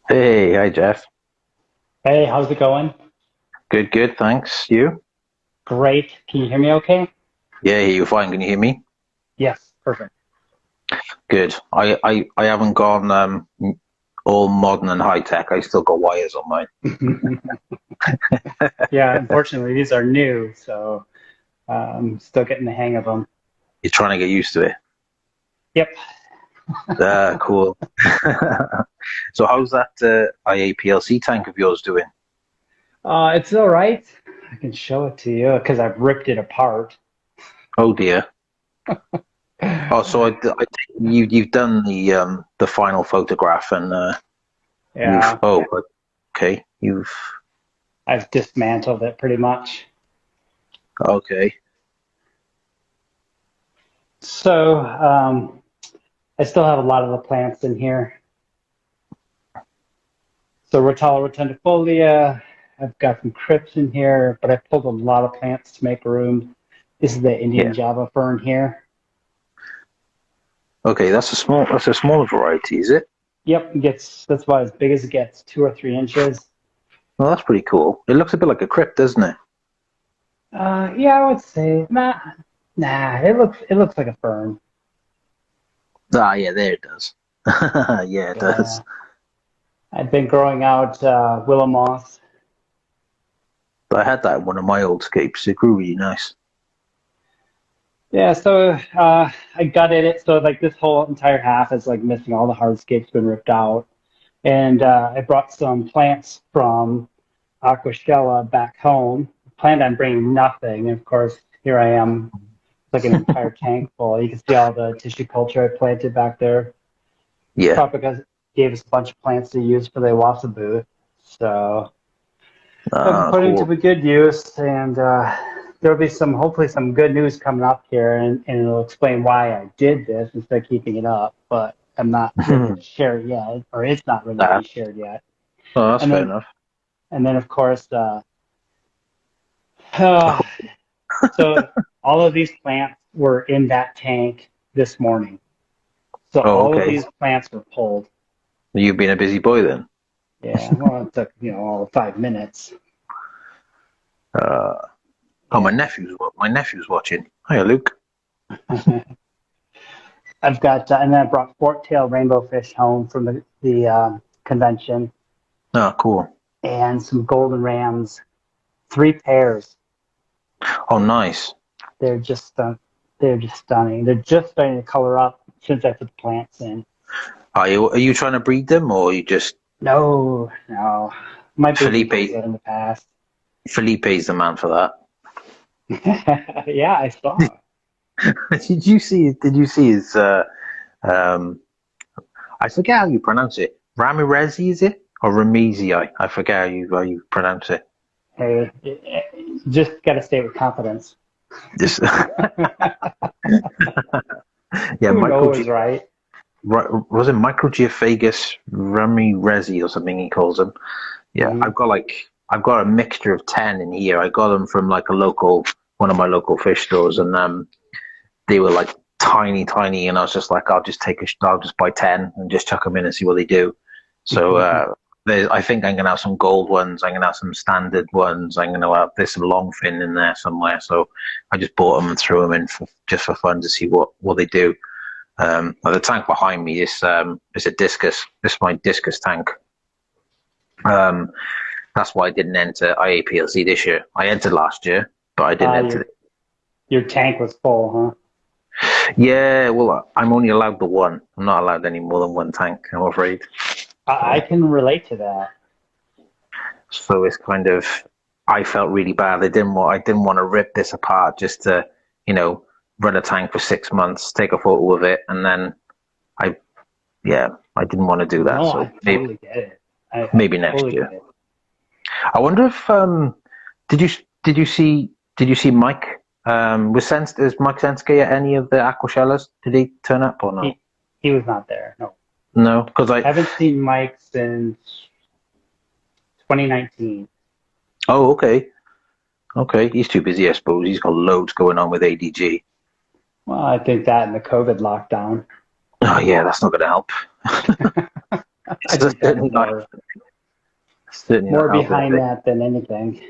Hey, hi Jeff. Hey, how's it going? Good, good, thanks. You? Great. Can you hear me okay? Yeah, you're fine. Can you hear me? Yes, perfect. Good. I haven't gone all modern and high tech. I still got wires on mine. Yeah, unfortunately, these are new, so still getting the hang of them. You're trying to get used to it. Yep. Cool. So how's that IAPLC tank of yours doing? It's all right. I can show it to you because I've ripped it apart. Oh dear. Oh, so I think you've done the final photograph and you've Yeah, okay, you've I've dismantled it pretty much. okay. So I still have a lot of the plants in here. So Rotala rotundifolia, I've got some crypts in here, but I pulled a lot of plants to make room. This is the Indian Yeah. Java fern here. Okay, that's a smaller variety, is it? Yep, it gets that's about as big as it gets, 2 or 3 inches. Well, that's pretty cool. It looks a bit like a crypt, doesn't it? Yeah, I would say nah. It looks like a fern. Ah, yeah, there it does. Yeah, it does. Yeah, I've been growing out willow moss. I had that in one of my old scapes. It grew really nice. Yeah, so I gutted it. So like this whole entire half is like missing all the hardscapes been ripped out, and I brought some plants from Aquascaping back home. Planned on bringing nothing, and of course here I am, like an entire tank full. You can see all the tissue culture I planted back there. Yeah. Tropica gave us a bunch of plants to use for the Oase booth. So I've been Ah, putting to cool. a good use, and there'll be hopefully some good news coming up here, and it'll explain why I did this instead of keeping it up. But I'm not ready to share it yet, or it's not ready to Ah, be shared yet. oh, that's And fair then, enough. and then of course, uh, so all of these plants were in that tank this morning. So Oh, all of okay. these plants were pulled. You've been a busy boy then. Yeah, well, it took all 5 minutes. Uh, oh, Yeah. my nephew's watching. Hiya, Luke. I've got, and then I brought fork-tailed rainbow fish home from the convention, Ah, cool. and some golden rams, 3 pairs. Oh, nice. They're just, they're just stunning. They're just starting to color up since I put the plants in. Are you trying to breed them or are you just No, no, my baby did Felipe? that in the past. Felipe's the man for that. Yeah, I saw. Did you see his? Um, I forget how you pronounce it. Ramirezi, is it? Or Ramizi? I forget how you pronounce it. Hey, just got to stay with confidence. This, yeah, Who knows, right? Was it Michael Geophagus Ramirezi or something he calls him? Yeah, Hmm. I've got a mixture of 10 in here. I got them from like a local one of my local fish stores, and they were like tiny, tiny, and I was just like, I'll just buy 10 and just chuck them in and see what they do. So I think I'm gonna have some gold ones. I'm gonna have some standard ones. There's some longfin in there somewhere. So I just bought them and threw them in just for fun to see what they do. The tank behind me is a discus. This is my discus tank. Um, that's why I didn't enter IAPLC this year. I entered last year, but I didn't enter. Your tank was full, huh? Yeah, well, I'm only allowed the one. I'm not allowed any more than one tank, I'm afraid. I So, can relate to that. so it's kind of, I felt really bad. I didn't want to rip this apart just to, you know, run a tank for 6 months, take a photo of it, and then I, yeah, I didn't want to do that. No, So I totally get it. I maybe next totally year. get it. I wonder if did you did you see Mike? Is Mike Senske at any of the Aquashellas? Did he turn up or no? He was not there. No, No, because I. haven't seen Mike since 2019. Oh, okay, okay. He's too busy, I suppose. He's got loads going on with ADG. Well, I think that and the COVID lockdown. Oh yeah, that's not going to help. I think that's certainly not, certainly not more helping. behind that than anything.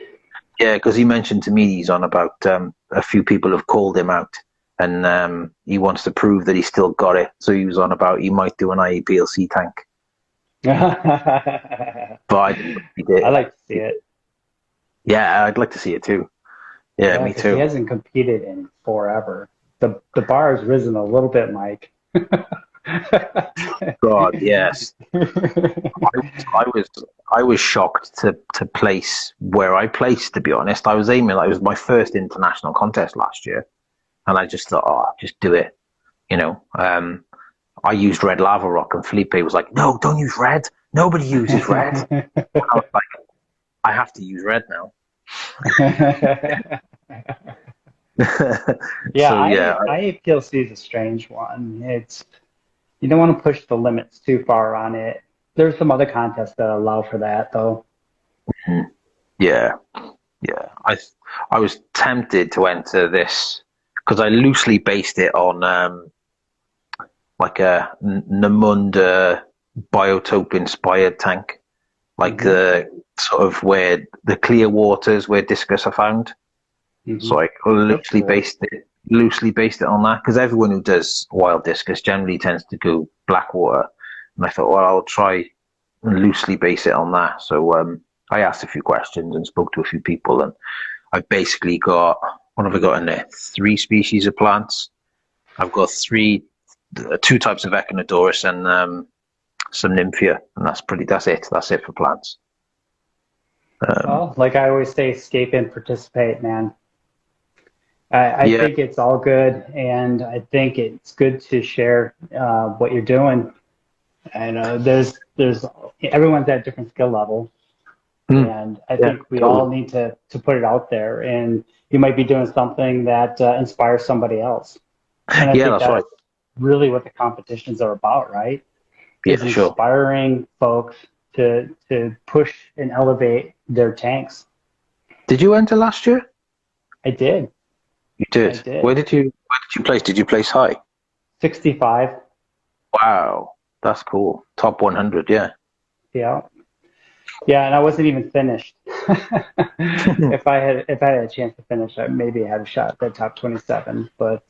Yeah, because he mentioned to me he's on about a few people have called him out, and he wants to prove that he still got it. So he was on about he might do an IEPLC tank, I but I didn't think he did. like to see it. Yeah, I'd like to see it too. Yeah, Yeah, me because he too. hasn't competed in forever. The bar has risen a little bit, Mike. God, yes. I was I was shocked to place where I placed. To be honest, I was aiming. It was my first international contest last year, and I just thought, oh, just do it. You know, I used red lava rock, and Felipe was like, "No, don't use red. Nobody uses red." I was like, "I have to use red now." Yeah, So yeah, IAPLC is a strange one. It's you don't want to push the limits too far on it. There's some other contests that allow for that, though. yeah, yeah. I was tempted to enter this because I loosely based it on like a Namunda biotope inspired tank, like Hmm. the sort of where the clear waters where discus are found. Hmm. So I That's cool. loosely based it on that because everyone who does wild discus generally tends to go blackwater, and I thought, well, I'll try and loosely base it on that. So I asked a few questions and spoke to a few people, and I've basically got what have I got in there? Three species of plants. I've got two types of Echinodorus and some Nymphia, and that's it. That's it for plants. Um, Well, like I always say, escape and participate, man. I yeah, think it's all good, and I think it's good to share what you're doing. And there's everyone's at a different skill level, mm, and I yeah, think we totally. all need to put it out there. And you might be doing something that inspires somebody else, and I Yeah, think that's right. that's really what the competitions are about, right? Yeah, Is for sure. inspiring folks to push and elevate their tanks. Did you enter last year? I did, You I did. did. Where did you place? Did you place high? 65, Wow, that's cool. Top 100, yeah. yeah. Yeah, and I wasn't even finished. If I had a chance to finish, I maybe had a shot at the top 27. But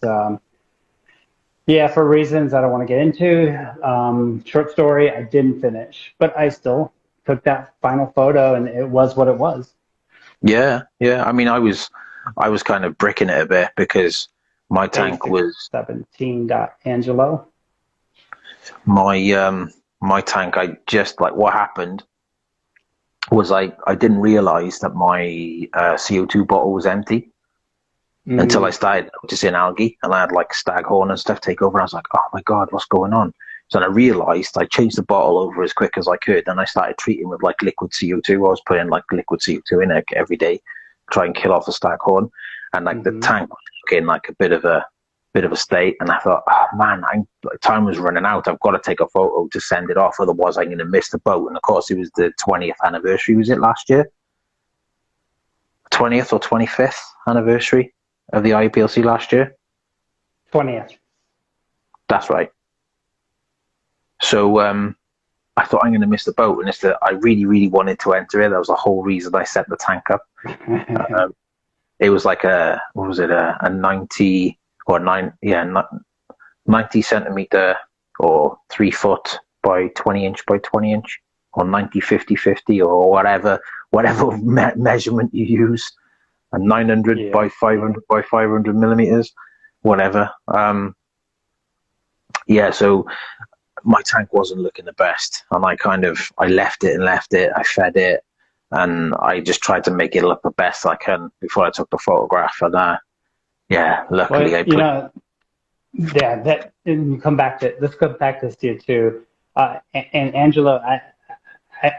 yeah, for reasons I don't want to get into, short story, I didn't finish, but I still took that final photo, and it was what it was. Yeah, yeah. I mean, I was kind of bricking it a bit because my tank was A617 dot Angelo. my my tank. I just like what happened was I didn't realize that my CO2 bottle was empty until I Mm, started noticing algae and I had like staghorn and stuff take over. And I was like, oh my God, what's going on? So then I realized I changed the bottle over as quick as I could and I started treating with like liquid CO2. I was putting like liquid CO2 in it every day, try and kill off the staghorn. And like the hmm. tank was in like a bit of a state. And I thought, oh man, time was running out. I've got to take a photo to send it off. Otherwise I'm going to miss the boat. And of course it was the 20th anniversary. Was it last year? 20th or 25th anniversary of the IPLC last year. 20th. That's right. So I thought I'm going to miss the boat, and it's that I really, really wanted to enter it. That was the whole reason I set the tank up. It was like what was it, a 90 or 90 centimeter or 3 foot by 20 inch by 20 inch or 90 50 50 or whatever measurement you use, and 900 Yeah. by 500 by 500 millimeters, whatever. Yeah, so my tank wasn't looking the best, and I left it and left it. I fed it, and I just tried to make it look the best I can before I took the photograph. And yeah, luckily Well, I put. yeah, that and you come back to let's go back to this year too. And Angelo,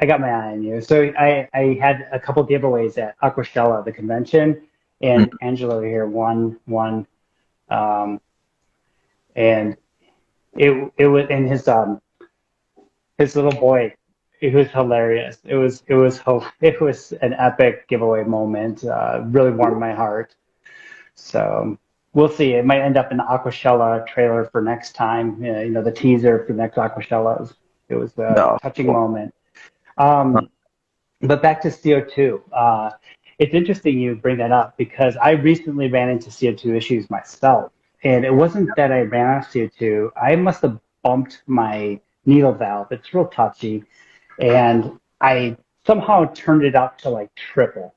I got my eye on you. So I had a couple giveaways at Aquascaping, the convention, and Angelo here won one. Um, and it was in his little boy. It was hilarious. It was an epic giveaway moment. Really warmed my heart. So we'll see. It might end up in the Aquashella trailer for next time. The teaser for next Aquashellas. It was a No. touching moment. Um, but back to CO2. It's interesting you bring that up because I recently ran into CO2 issues myself. And it wasn't that I ran out of CO2. I must have bumped my needle valve. It's real touchy. And I somehow turned it up to like triple.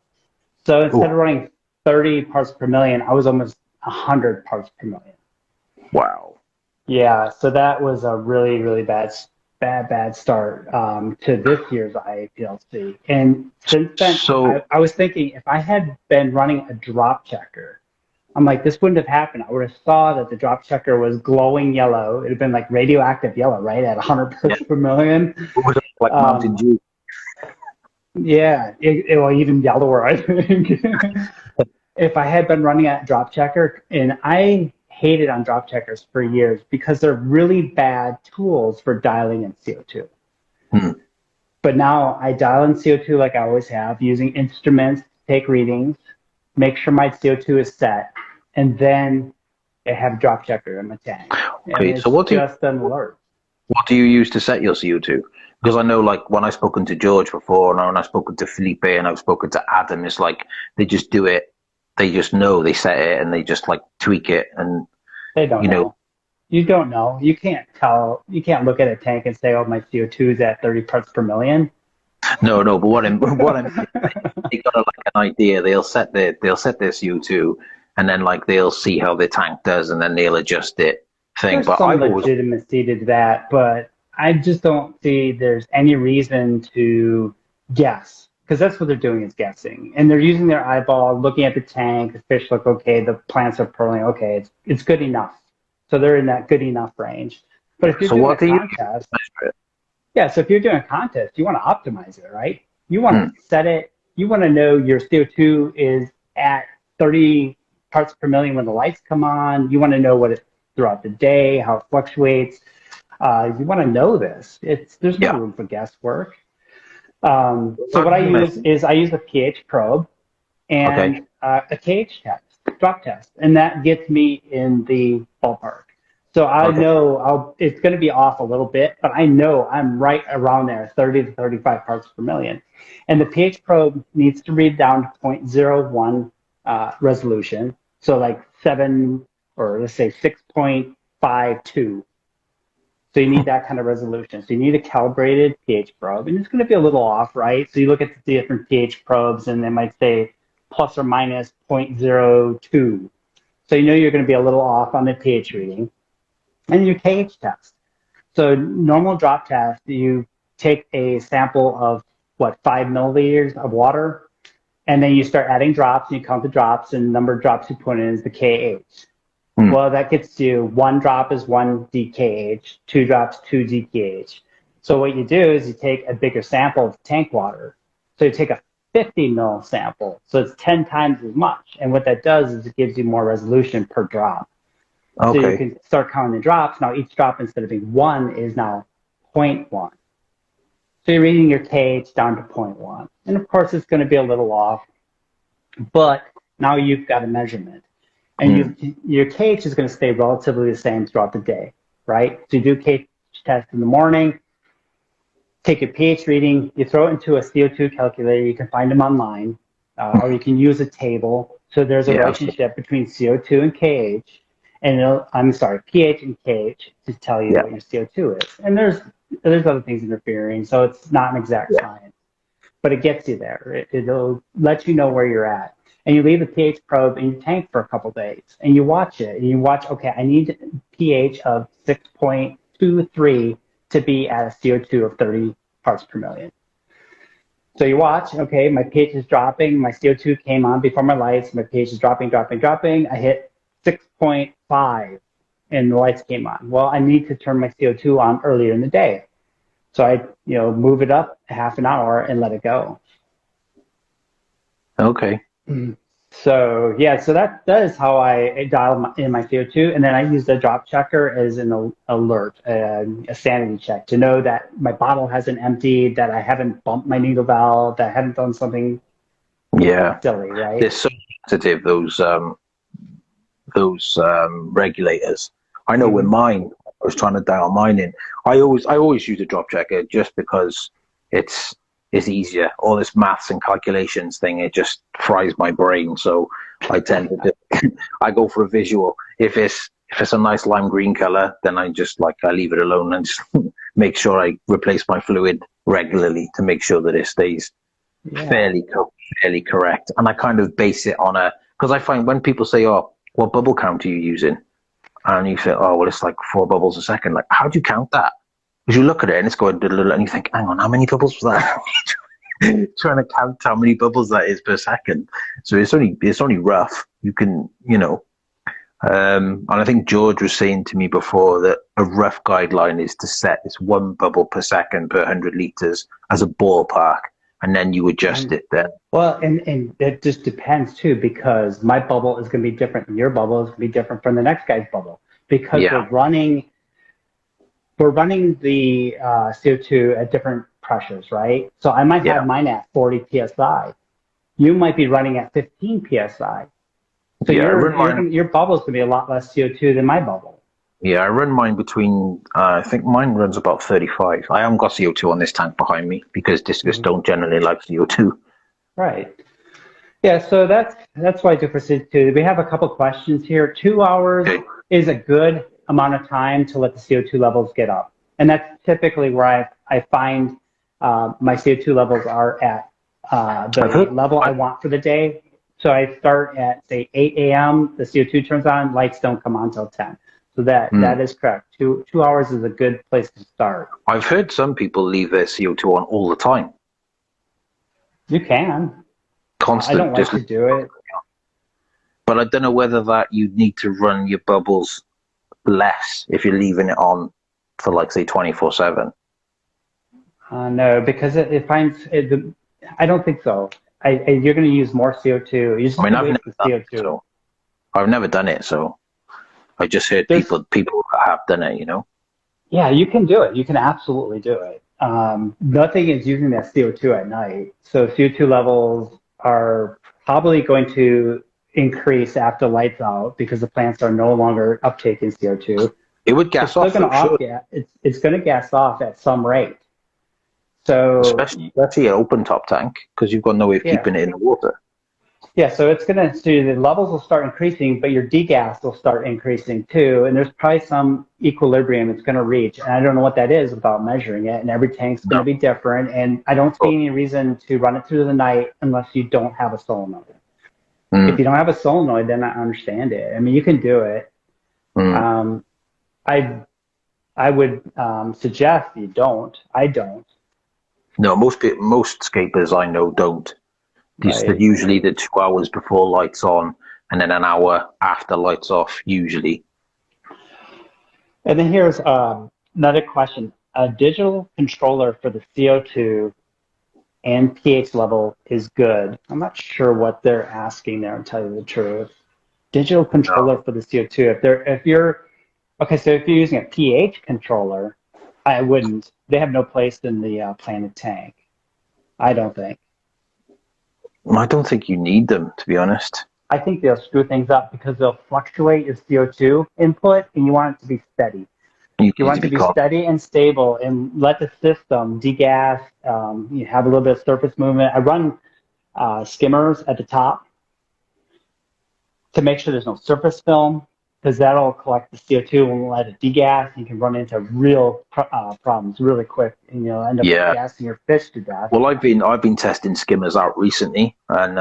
So instead of Ooh, running 30 parts per million, I was almost 100 parts per million. wow. Yeah, so that was a really, really bad start to this year's IAPLC. And since then, So, I was thinking if I had been running a drop checker, I'm like, this wouldn't have happened. I would have saw that the drop checker was glowing yellow. It had been like radioactive yellow, right, at 100 yeah, parts per million. it was like Mountain Um, Dew. yeah, it will even yellower, I think. If I had been running at drop checker, and I hated on drop checkers for years because they're really bad tools for dialing in CO2. Hmm. But now I dial in CO2 like I always have, using instruments to take readings, make sure my CO2 is set, and then I have drop checker in my tank. And Okay, so it's just an alert. what do you use to set your CO2? Because I know, like, when I've spoken to George before, and when I've spoken to Felipe, and I've spoken to Adam, it's like they just do it. They just know they set it, and they just like tweak it, and They don't you know, know. You don't know. You can't tell. You can't look at a tank and say, "Oh, my CO2 is at 30 parts per million." no, no. But what I mean, they got like an idea. They'll set their CO2, and then like they'll see how the tank does, and then they'll adjust it. Thing, There's but some I've always legitimacy to that, but I just don't see there's any reason to guess because that's what they're doing is guessing, and they're using their eyeball, looking at the tank. The fish look okay. The plants are purling okay. It's good enough. So they're in that good enough range. But if you're so doing a what do you contest, measure it? yeah. So if you're doing a contest, you want to optimize it, right? You want Hmm. to set it. You want to know your CO2 is at 30 parts per million when the lights come on. You want to know what it throughout the day, how it fluctuates. You want to know this. There's no Yeah. room for guesswork. So How what do I you use measure? is I use a pH probe Okay. and a KH test, drop test, and that gets me in the ballpark. So I Okay. know it's going to be off a little bit, but I know I'm right around there, 30 to 35 parts per million. And the pH probe needs to read down to zero point zero 0.01 resolution, so like 7 or let's say 6.52. So you need that kind of resolution. So you need a calibrated pH probe, and it's going to be a little off, right? So you look at the different pH probes, and they might say plus or minus zero point zero 0.02. So you know you're going to be a little off on the pH reading. And your KH test. So normal drop test, you take a sample of what 5 milliliters of water, and then you start adding drops, and you count the drops, and the number of drops you put in is the KH. Hmm. Well, that gets you one drop is one DKH, two drops, two DKH. So what you do is you take a bigger sample of tank water. So you take a 50 mil sample. So it's 10 times as much. And what that does is it gives you more resolution per drop. So you Okay. can start counting the drops. Now each drop instead of being one is now zero point 0.1. So you're reading your KH down to zero point 0.1. And of course it's going to be a little off, but now you've got a measurement. Hmm. And your KH is going to stay relatively the same throughout the day, right? So you do KH test in the morning, take a pH reading, you throw it into a CO2 calculator. You can find them online, or you can use a table. So there's a Yeah. relationship between CO2 and KH, and I'm sorry, pH and KH to tell you Yeah. what your CO2 is. And there's other things interfering, so it's not an exact Yeah. science, but it gets you there. It'll let you know where you're at. And you leave the pH probe in your tank for a couple days, and you watch it, and you watch, okay, I need pH of 6.23 to be at a CO2 of 30 parts per million. So you watch, okay, my pH is dropping, my CO2 came on before my lights, my pH is dropping. I hit 6.5 and the lights came on. Well, I need to turn my CO2 on earlier in the day. So I, move it up half an hour and let it go. Okay. So yeah, so that is how I dial in my CO2, and then I use the drop checker as an alert, a sanity check to know that my bottle hasn't emptied, that I haven't bumped my needle valve, that I haven't done something Yeah. silly, right? They're so sensitive. Those regulators. I know with Mm-hmm. mine. was trying to dial mine in. I always use a drop checker just because it's easier. All this maths and calculations thing, it just fries my brain. So I tend to I go for a visual. If it's a nice lime green color, then I leave it alone and just make sure I replace my fluid regularly to make sure that it stays fairly correct. And I kind of base it on because I find when people say, "Oh, what bubble count are you using?" and you say, "Oh, well, it's like 4 bubbles a second." Like, how do you count that? Because you look at it and it's going, and you think, "Hang on, how many bubbles was that?" Trying to count how many bubbles that is per second. So it's only rough. You can, and I think George was saying to me before that a rough guideline is to set this 1 bubble per second per 100 liters as a ballpark, and then you adjust it then. Well, and it just depends too, because my bubble is going to be different than your bubble is going to be different from the next guy's bubble, because we're running the CO2 at different pressures, right? So I might have mine at 40 psi. You might be running at 15 psi. So your bubble's going to be a lot less CO2 than my bubble. Yeah, I run mine between, I think mine runs about 35. I haven't got CO2 on this tank behind me because discus don't generally like CO2. Right. Yeah, so that's why I do for CO2. We have a couple questions here. 2 hours is a good amount of time to let the CO2 levels get up. And that's typically where I find my CO2 levels are at the level I want for the day. So I start at, say, 8 a.m., the CO2 turns on, lights don't come on until 10. So that is correct. 2 hours is a good place to start. I've heard some people leave their CO2 on all the time. You can. Constant. I don't like to do it. But I don't know whether that you need to run your bubbles less if you're leaving it on for, like, say, 24/7. No, because it finds it. I don't think so. You're going to use more CO2. You're just I've never done it, so I just heard people have done it, Yeah, you can do it. You can absolutely do it. Nothing is using that CO2 at night. So CO2 levels are probably going to increase after lights out because the plants are no longer uptaking CO2. It would gas off. It's going to gas off at some rate. So especially an open top tank, because you've got no way of keeping it in the water. Yeah, so the levels will start increasing, but your degas will start increasing too. And there's probably some equilibrium it's going to reach. And I don't know what that is without measuring it. And every tank's going to be different. And I don't see any reason to run it through the night unless you don't have a solenoid. If you don't have a solenoid, then I understand it. I mean, you can do it. I would suggest you don't. I don't. No, most scapers I know don't. They're usually the 2 hours before lights on and then an hour after lights off, usually. And then here's another question. A digital controller for the CO2 and pH level is good. I'm not sure what they're asking there, to tell you the truth. Digital controller for the CO2. If you're using a pH controller, I wouldn't. They have no place in the planted tank. I don't think. I don't think you need them, to be honest. I think they'll screw things up because they'll fluctuate your CO2 input, and you want it to be steady. You want it to be steady and stable, and let the system degas. You have a little bit of surface movement. I run skimmers at the top to make sure there's no surface film, because that'll collect the CO2 and let it degas. You can run into real problems really quick, and you'll end up gassing your fish to death. Well, I've been testing skimmers out recently, and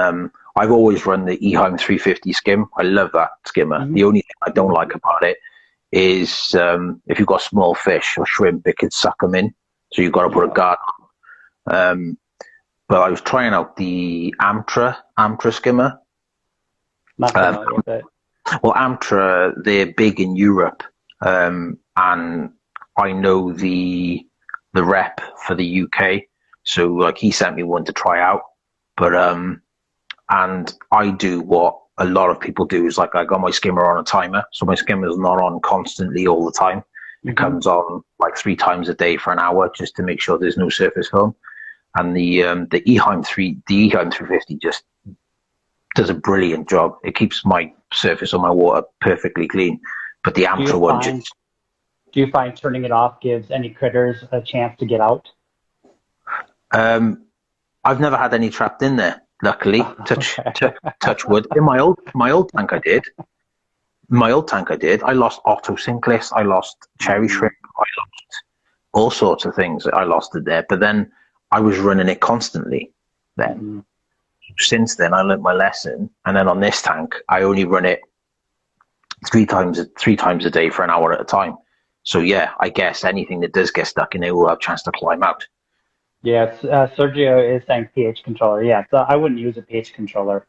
I've always run the Eheim 350 skim. I love that skimmer. The only thing I don't like about it is if you've got small fish or shrimp, it could suck them in. So you've got to put a guard on. But I was trying out the Amtra skimmer. Not familiar with it. Well, Amtra, they're big in Europe, and I know the rep for the UK, so like he sent me one to try out. But and I do what a lot of people do is like I got my skimmer on a timer, so my skimmer is not on constantly all the time. It comes on like 3 times a day for an hour just to make sure there's no surface film. And the Eheim 350 just does a brilliant job. It keeps my surface on my water perfectly clean. But the Amtra one Do you find turning it off gives any critters a chance to get out? I've never had any trapped in there. Luckily, Okay. touch wood. In my old tank, I did. My old tank, I did. I lost Otto-Synclis. I lost cherry Mm, shrimp. I lost all sorts of things. I lost it there. But then I was running it constantly. Then mm-hmm. since then, I learned my lesson. And then on this tank, I only run it three times a day for an hour at a time. So yeah, I guess anything that does get stuck in there will have a chance to climb out. Yes, Sergio is saying pH controller. Yeah, so I wouldn't use a pH controller.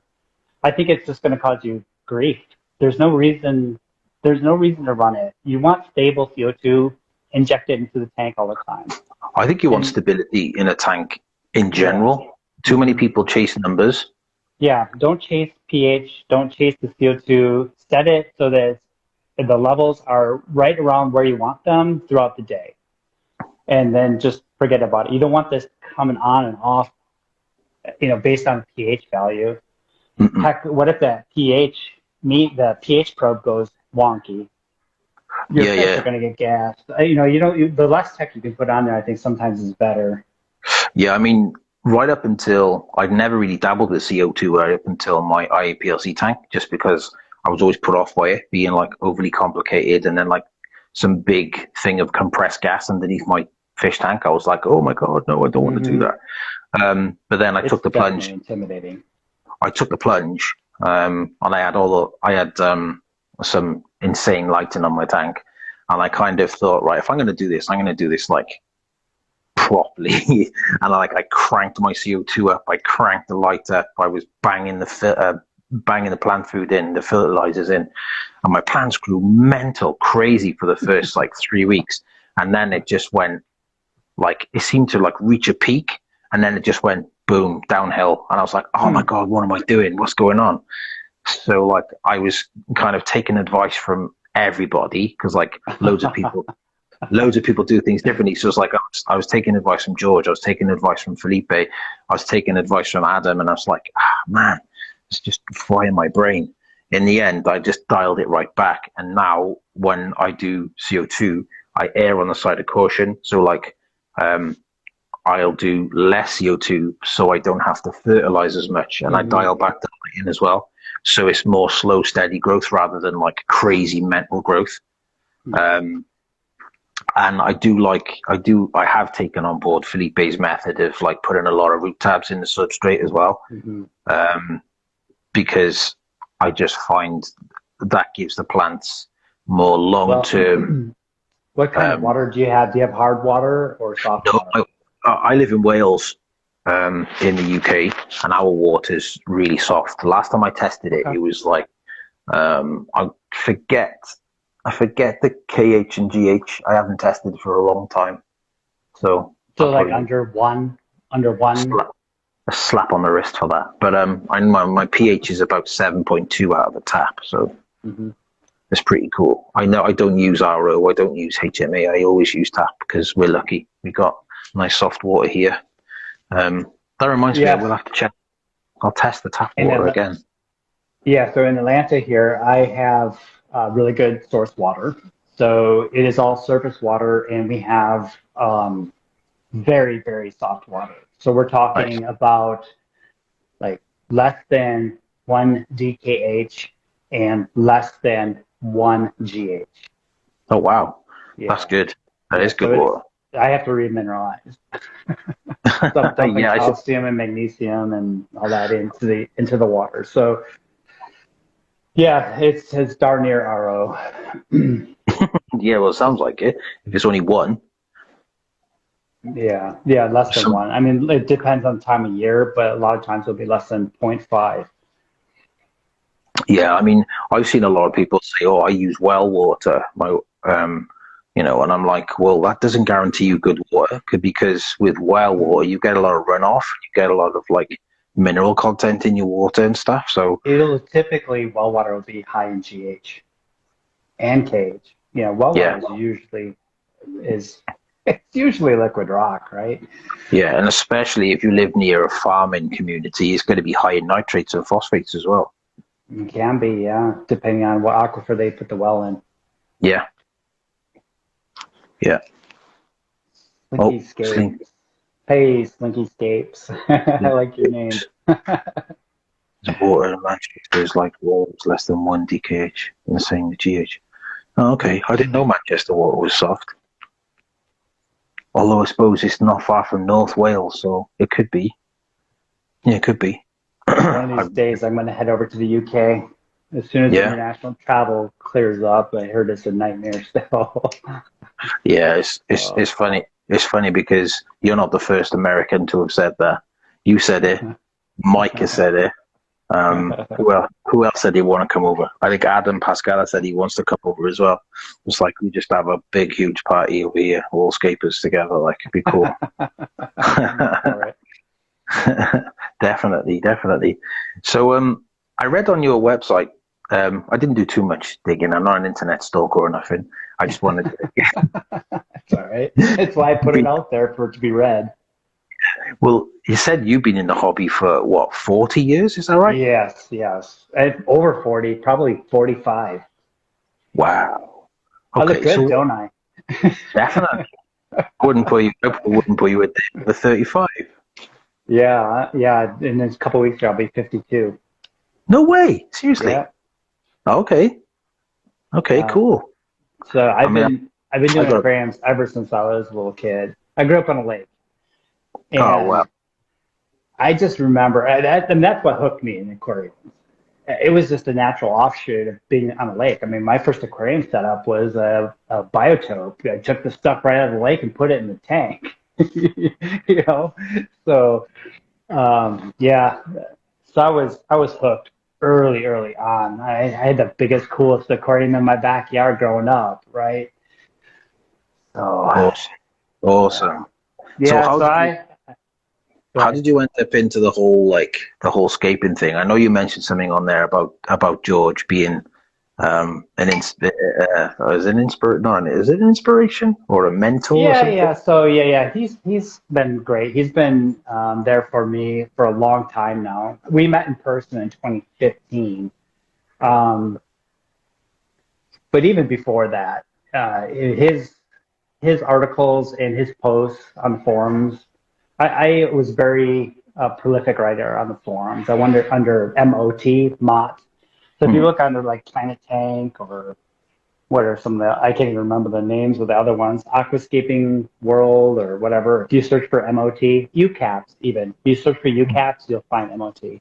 I think it's just going to cause you grief. There's no reason. There's no reason to run it. You want stable CO2 injected into the tank all the time. I think you want And stability in a tank in yeah, general. Too many people chase numbers. yeah. Don't chase pH. Don't chase the CO2. Set it so that the levels are right around where you want them throughout the day, and then just forget about it. You don't want this coming on and off, based on pH value. Mm-mm. Heck, what if the pH probe goes wonky? Your Yeah, fish are yeah. going to get gassed. The less tech you can put on there, I think sometimes is better. Yeah, I mean, right up until I'd never really dabbled with CO2 right up until my IAPLC tank, just because I was always put off by it being like overly complicated and then like some big thing of compressed gas underneath my fish tank. I was like, oh my God, no, I don't want to do Hmm. that. But then I It's took the definitely plunge. intimidating. I took the plunge, and I had some insane lighting on my tank, and I kind of thought, right, if I'm going to do this, I'm going to do this like properly. And I cranked my CO2 up, I cranked the light up, I was banging the plant food in, the fertilizers in, and my plants grew mental crazy for the first like 3 weeks, and then it just went like it seemed to like reach a peak, and then it just went boom downhill, and I was like, oh my Hmm. God, what am I doing? What's going on? So like I was kind of taking advice from everybody because like loads of people do things differently. So it's like I was taking advice from George, I was taking advice from Felipe, I was taking advice from Adam, and I was like, man, it's just frying my brain. In the end, I just dialed it right back, and now when I do CO2, I err on the side of caution. So like, um, I'll do less CO2 so I don't have to fertilize as much, and I Hmm. dial back the lighting as well. So it's more slow, steady growth rather than like crazy mental growth. Um, and I have taken on board Felipe's method of like putting a lot of root tabs in the substrate as well, Hmm. um, because I just find that gives the plants more long Well, term. what kind of Um, water do you have? Do you have hard water or soft no, water? I live in Wales, in the UK, and our water's really soft. Last time I tested it, Okay. it was like I forget I forget the KH and GH. I haven't tested for a long time, so I'll So like probably under one. slap, a slap on the wrist for that. But my pH is about 7.2 out of the tap, so Hmm. it's pretty cool. I know I don't use RO, I don't use HMA. I always use tap because we're lucky. We got nice soft water here. That reminds me, I will Yes. have to check. I'll test the tap And water then again. Yeah, so in Atlanta here, I have really good source water. So it is all surface water, and we have very, very soft water. So we're Nice. talking about like less than 1 DKH and less than 1 GH. Oh wow, that's Yeah, good. That yeah. is good So it's water. I have to remineralize. So I'm dumping Yeah, I should. calcium and magnesium and all that into the water. So yeah, it's darn near RO. Yeah, well, it sounds like it. If it's only one, Yeah, yeah, less than some. one. I mean, it depends on the time of year, but a lot of times it'll be less than 0.5. Yeah, I mean, I've seen a lot of people say, "Oh, I use well water." Um, and I'm like, well, that doesn't guarantee you good water, because with well water, you get a lot of runoff, you get a lot of like mineral content in your water and stuff. So It'll typically, well water will be high in GH and KH. Well water yeah, is it's usually liquid rock, right? yeah, and especially if you live near a farming community, it's going to be high in nitrates and phosphates as well. It can be, yeah, depending on what aquifer they put the well in. Yeah. Yeah. Slinky Oh, Slink. Scapes. Hey, Slinky Scapes. I Yeah. like your name. The water in Manchester is like warms less than 1 DKH in the same GH. Oh, okay. I didn't know Manchester water was soft. Although I suppose it's not far from North Wales, so it could be. Yeah, it could be. One of these days, I'm going to head over to the UK. As soon as Yeah, international travel clears up, I heard it's a nightmare still. yeah. It's Oh. it's funny. It's funny because you're not the first American to have said that. You said it. Mike has said it. Who else said he want to come over? I think Adam Pascal said he wants to come over as well. It's like we just have a big, huge party over here, all scapers together. Like it'd be cool. Definitely, definitely. So, I read on your website. I didn't do too much digging. I'm not an internet stalker or nothing. I just wanted to. It's all right. It's why I put it out there for it to be read. Well, you said you've been in the hobby for what, 40 years? Is that right? Yes, yes. Over 40, probably 45. Wow. I look Okay, good, so don't I? definitely wouldn't put you at the 35. Yeah, yeah. In a couple of weeks, I'll be 52. No way. Seriously. Yeah, Okay. Okay, yeah. cool. So I mean, I've been I doing got, aquariums ever since I was a little kid. I grew up on a lake, oh, wow. and I just remember, and that's what hooked me in aquariums. It was just a natural offshoot of being on a lake. I mean, my first aquarium setup was a biotope. I took the stuff right out of the lake and put it in the tank. you know, so yeah. So I was hooked early on. I had the biggest, coolest aquarium in my backyard growing up, right? So Awesome. uh, Awesome. So yeah, so I go how ahead. did you end up into the whole scaping thing? I know you mentioned something on there about George being is an inspir no, is it an inspiration or a mentor or Yeah, something? yeah. So yeah. He's been great. He's been there for me for a long time now. We met in person in 2015. Um, but even before that, his articles and his posts on the forums, I was very prolific writer on the forums. I wonder under MOT. So if you Hmm. look under like Planet Tank or what are some of the, I can't even remember the names of the other ones, Aquascaping World or whatever. If you search for MOT, UCAPs even. If you search for UCAPs, you'll find MOT.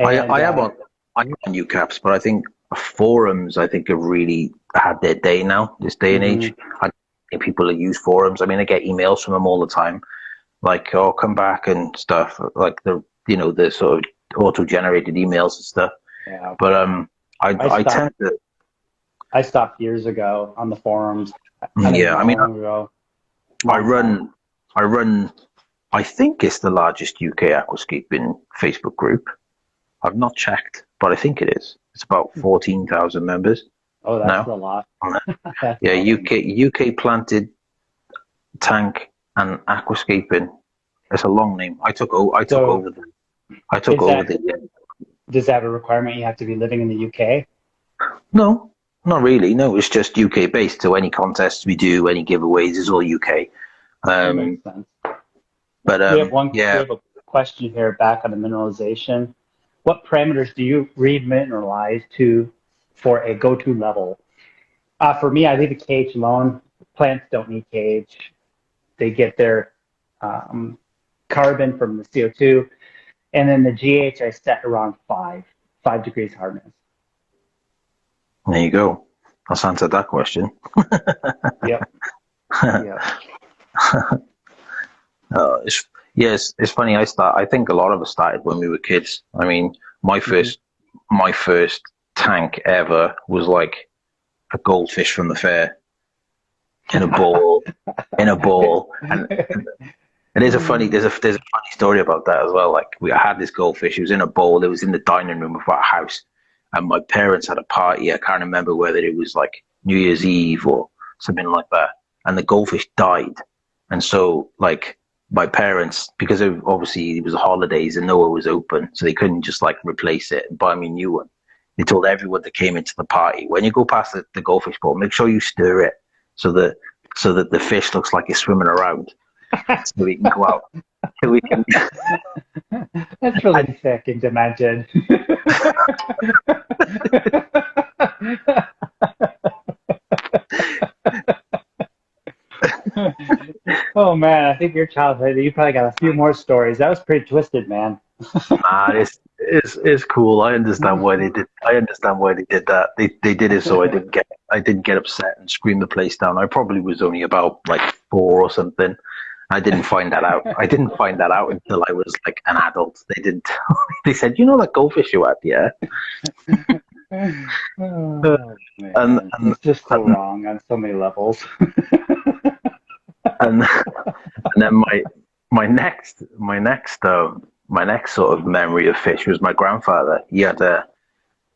I And I am on I am on UCAPS, but I think forums have really had their day now, this day and age. mhm. I think people that use forums. I mean, I get emails from them all the time, like, "Oh, come back" and stuff, like the sort of auto-generated emails and stuff. Yeah, But I I I stopped. tend to, I stopped years ago on the forums. I don't even yeah. know I how mean, long ago. I Long time. run I run. I think it's the largest UK aquascaping Facebook group. I've not checked, but I think it is. It's about 14,000 members Oh, that's now. a lot. That's Yeah, awesome. UK planted tank and aquascaping. It's a long name. I took So over I took is over that the does that have a requirement you have to be living in the UK? no, not really. No, it's just UK based. So any contests we do, any giveaways is all UK. That makes Um, sense. but We yeah, have a question here back on the mineralization. What parameters do you remineralize to for a go-to level? For me, I leave a KH alone. Plants don't need KH. They get their um, carbon from the CO2, and then the GH I set around 5 degrees hardness. there you go. That's answered that question. Yep, yep. It's it's funny. I think a lot of us started when we were kids. I mean, my hmm first my first tank ever was like a goldfish from the fair in a bowl, and there's a funny story about that as well. Like I had this goldfish. It was in a bowl. It was in the dining room of our house, and my parents had a party. I can't remember whether it was like New Year's Eve or something like that. And the goldfish died, and so like my parents, because obviously it was holidays and nowhere was open, so they couldn't just like replace it and buy me a new one. They told everyone that came into the party, when you go past the goldfish bowl, make sure you stir it so that so that the fish looks like it's swimming around, so we can go out. So we can. That's really sick in Dimension. Oh man, I think your childhood, you probably got a few more stories. That was pretty twisted, man. It's cool. I understand why they did. I understand why they did that. They did it so I didn't get upset and scream the place down. I probably was only about like 4 or something. I didn't find that out. I didn't find that out until I was like an adult. They didn't tell me. They said, "You know that goldfish you had, yeah?" Oh And man, it's just so wrong on so many levels. and then my next sort of memory of fish was my grandfather. He had a,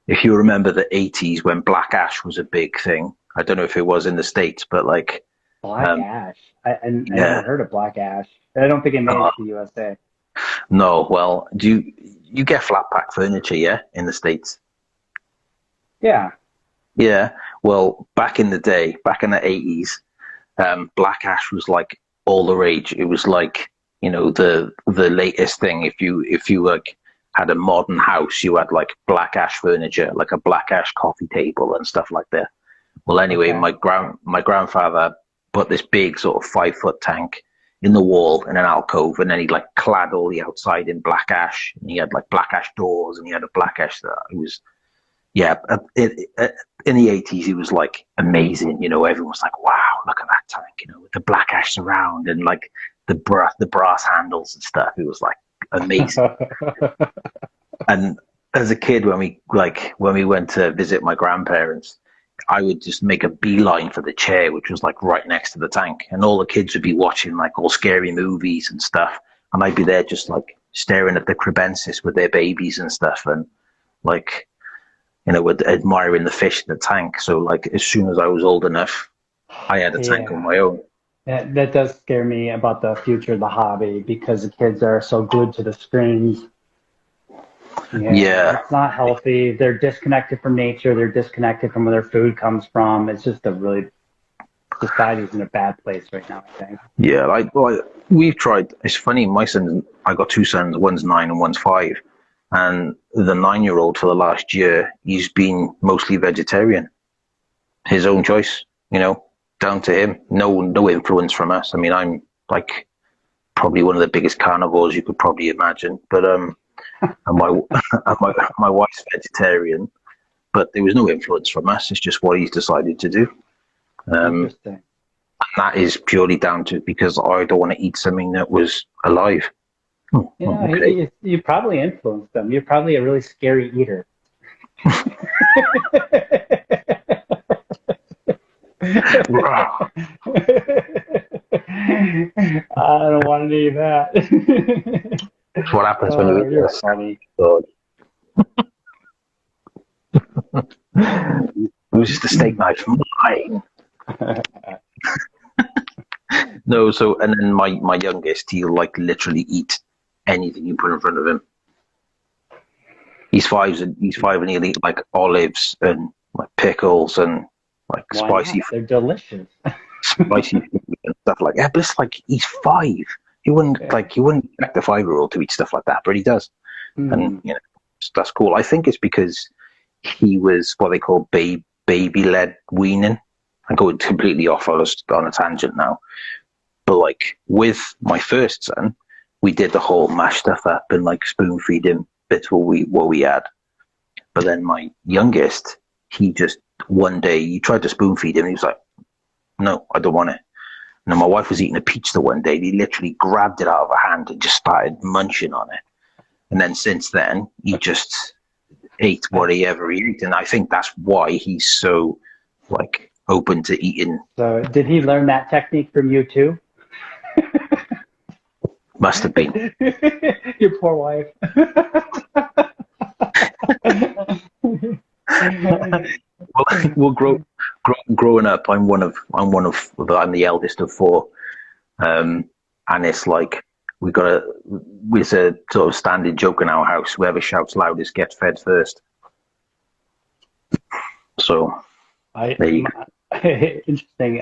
if you remember the 80s when black ash was a big thing. I don't know if it was in the States, but like, Black ash. I never yeah. heard of black ash. I don't think it made it to the USA. No, well, do you get flat pack furniture, yeah, in the States? Yeah. Yeah. Well, back in the day, back in the 80s, black ash was like all the rage. It was like, the latest thing. If you like had a modern house, you had like black ash furniture, like a black ash coffee table and stuff like that. Well, anyway, Okay. my grandfather put this big sort of 5 foot tank in the wall in an alcove, and then he like clad all the outside in black ash, and he had like black ash doors, and he had a black ash. It was, yeah. In the 80s, it was like amazing. Everyone was like, "Wow, look at that tank!" With the black ash surround and like the brass handles and stuff. It was like amazing. And as a kid, when we went to visit my grandparents, I would just make a beeline for the chair, which was like right next to the tank, and all the kids would be watching like all scary movies and stuff, and I'd be there just like staring at the crebensis with their babies and stuff, and like with admiring the fish in the tank. So like as soon as I was old enough, I had a tank on Yeah. my own. That does scare me about the future of the hobby because the kids are so glued to the screens. Yeah, Yeah, it's not healthy. They're disconnected from nature. They're disconnected from where their food comes from. It's just a really, society's in a bad place right now, I think. yeah. We've tried. It's funny. I got 2 sons. One's 9 and one's 5. And the 9-year-old for the last year, he's been mostly vegetarian. His own choice, down to him. No influence from us. I mean, I'm like probably one of the biggest carnivores you could probably imagine. But and my and my wife's vegetarian, but there was no influence from us. It's just what he's decided to do. And Interesting. that is purely down to because I don't want to eat something that was alive. Okay. You probably influenced them. You're probably a really scary eater. Wow. I don't want any of that. That's what happens when you Oh, eat you're this. funny. God. It was just a steak knife. Mine. No, so and then my youngest, he'll like literally eat anything you put in front of him. He's 5 and he'll eat like olives and like pickles and like Why not? They're delicious. spicy food and stuff like that. But it's like he's 5. You wouldn't expect a 5-year-old to eat stuff like that, but he does. And Hmm. that's cool. I think it's because he was what they call baby led weaning. I'm going completely off on a tangent now. But like with my first son, we did the whole mash stuff up and like spoon feed him bits what we had. But then my youngest, he just one day you tried to spoon feed him, and he was like, "No, I don't want it." And then my wife was eating a pizza one day, and he literally grabbed it out of her hand and just started munching on it. And then since then, he just ate what he ever ate, and I think that's why he's so like open to eating. So, did he learn that technique from you too? Must have been. Your poor wife. Well, growing up, I'm I'm the eldest of 4, and it's like it's a sort of standing joke in our house. Whoever shouts loudest gets fed first. So there you go. Interesting.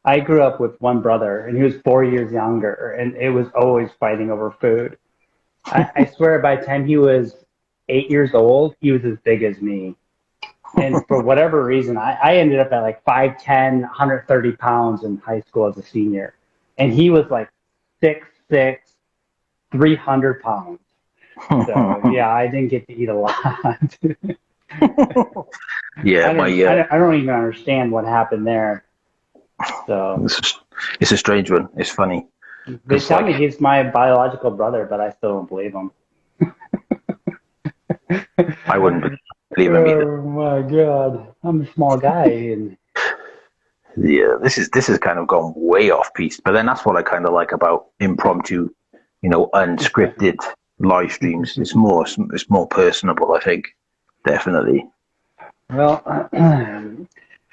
I grew up with one brother, and he was 4 years younger, and it was always fighting over food. I swear by the time he was 8 years old, he was as big as me. And for whatever reason, I ended up at like 5'10", 130 pounds in high school as a senior. And he was like 6'6", 300 pounds. So yeah, I didn't get to eat a lot. Yeah, I don't even understand what happened there. So it's a strange one. It's funny. they tell me he's my biological brother, but I still don't believe him. I wouldn't believe him either. Oh my God, I'm a small guy, and Yeah, this is kind of gone way off piece. But then that's what I kind of like about impromptu, unscripted live streams. It's more personable, I think, definitely. well,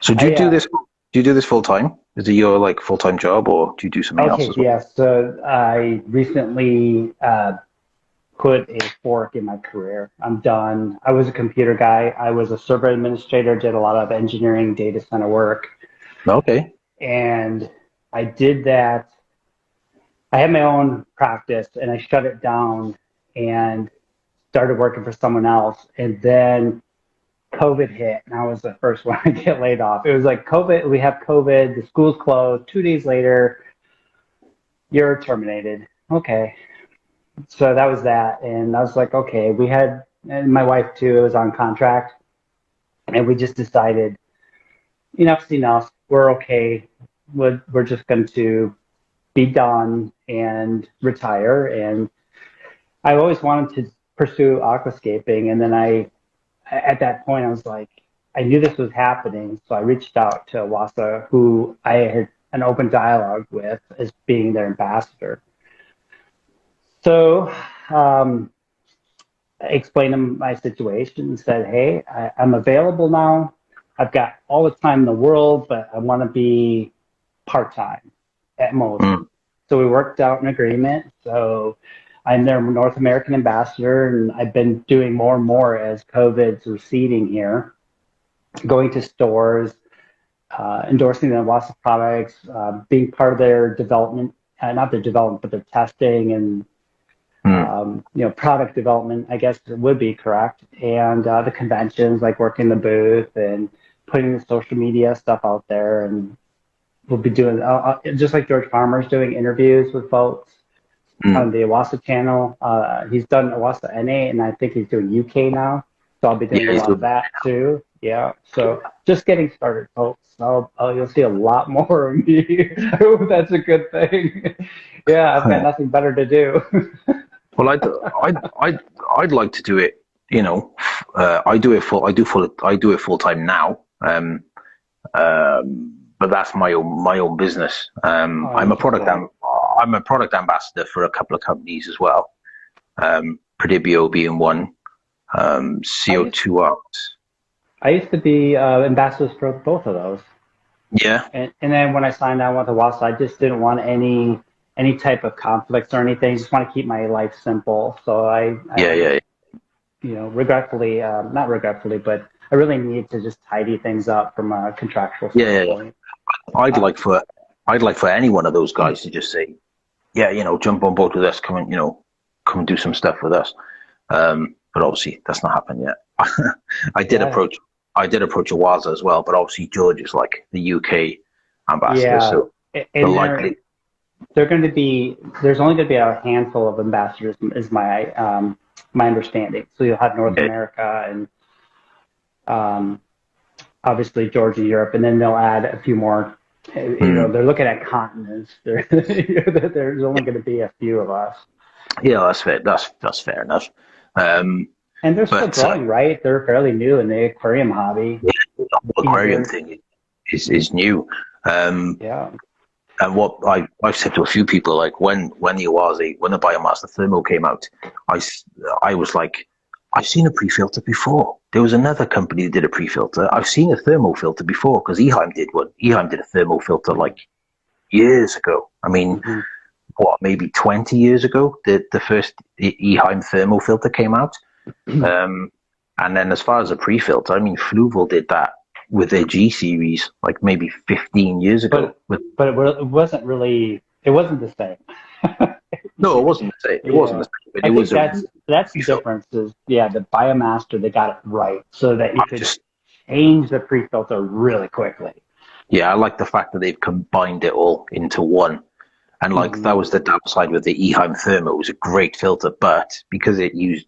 So do you do this? Do you do this full time? Is it your like full time job, or do you do something else as well? yeah. So I recently put a fork in my career. I'm done. I was a computer guy. I was a server administrator. Did a lot of engineering, data center work, Okay. and I did that. I had my own practice, and I shut it down and started working for someone else. And then COVID hit, and I was the first one to get laid off. It was like COVID. We have COVID. The school's closed. 2 days later, you're terminated. Okay. So that was that. And I was like, okay, and my wife too, was on contract. And we just decided, enough's enough. We're okay. We're just going to be done and retire. And I always wanted to pursue aquascaping. And then at that point, I was like, I knew this was happening. So I reached out to Oase, who I had an open dialogue with as being their ambassador. So I explained them my situation and said, hey, I'm available now. I've got all the time in the world, but I want to be part-time at most. So we worked out an agreement. So I'm their North American ambassador, and I've been doing more and more as COVID's receding here, going to stores, endorsing the Oase products, being part of their development, not their development, but their testing and product development, I guess it would be correct. And the conventions, like working the booth and putting the social media stuff out there. And we'll be doing, just like George Farmer's doing interviews with folks on the Oase channel. He's done Oase NA, and I think he's doing UK now. So I'll be doing a lot of that too. Yeah. So just getting started, folks. You'll see a lot more of me. I hope that's a good thing. Yeah, I've got nothing better to do. Well, I'd like to do it. I do it full time now. But that's my own business. I'm a product ambassador for a couple of companies as well. Predibio being one. CO2 Arts. I used to be ambassadors for both of those. Yeah. And then when I signed on with Oase, I just didn't want any type of conflicts or anything. Just want to keep my life simple. So I regretfully, not regretfully, but I really need to just tidy things up from a contractual standpoint. I'd like for any one of those guys to just say, jump on board with us, come and do some stuff with us. But obviously that's not happened yet. I did approach Oase as well, but obviously George is like the UK ambassador, so likely. There's only going to be a handful of ambassadors, is my understanding. So you'll have North America and obviously Georgia, Europe, and then they'll add a few more. They're looking at continents. There's only going to be a few of us. Yeah, that's fair. That's fair enough. And they're still growing, right? They're fairly new in the aquarium hobby. Yeah, the whole aquarium thing is new. And what I've said to a few people, like when the Biomaster Thermo came out, I was like, I've seen a pre-filter before. There was another company that did a pre-filter. I've seen a thermo filter before because Eheim did one. Eheim did a thermo filter like years ago. I mean, maybe 20 years ago, the first Eheim thermo filter came out. And then as far as a pre-filter, I mean, Fluval did that with their G series, like maybe 15 years ago. But it wasn't really, it wasn't the same. No, it wasn't the same. It wasn't Yeah. the same, but I it think was a that's the pre-filter. difference is, yeah, the Biomaster, they got it right so that you I could just, change the pre-filter really quickly. yeah, I like the fact that they've combined it all into one. And like Hmm. that was the downside with the Eheim Thermo. It was a great filter, but because it used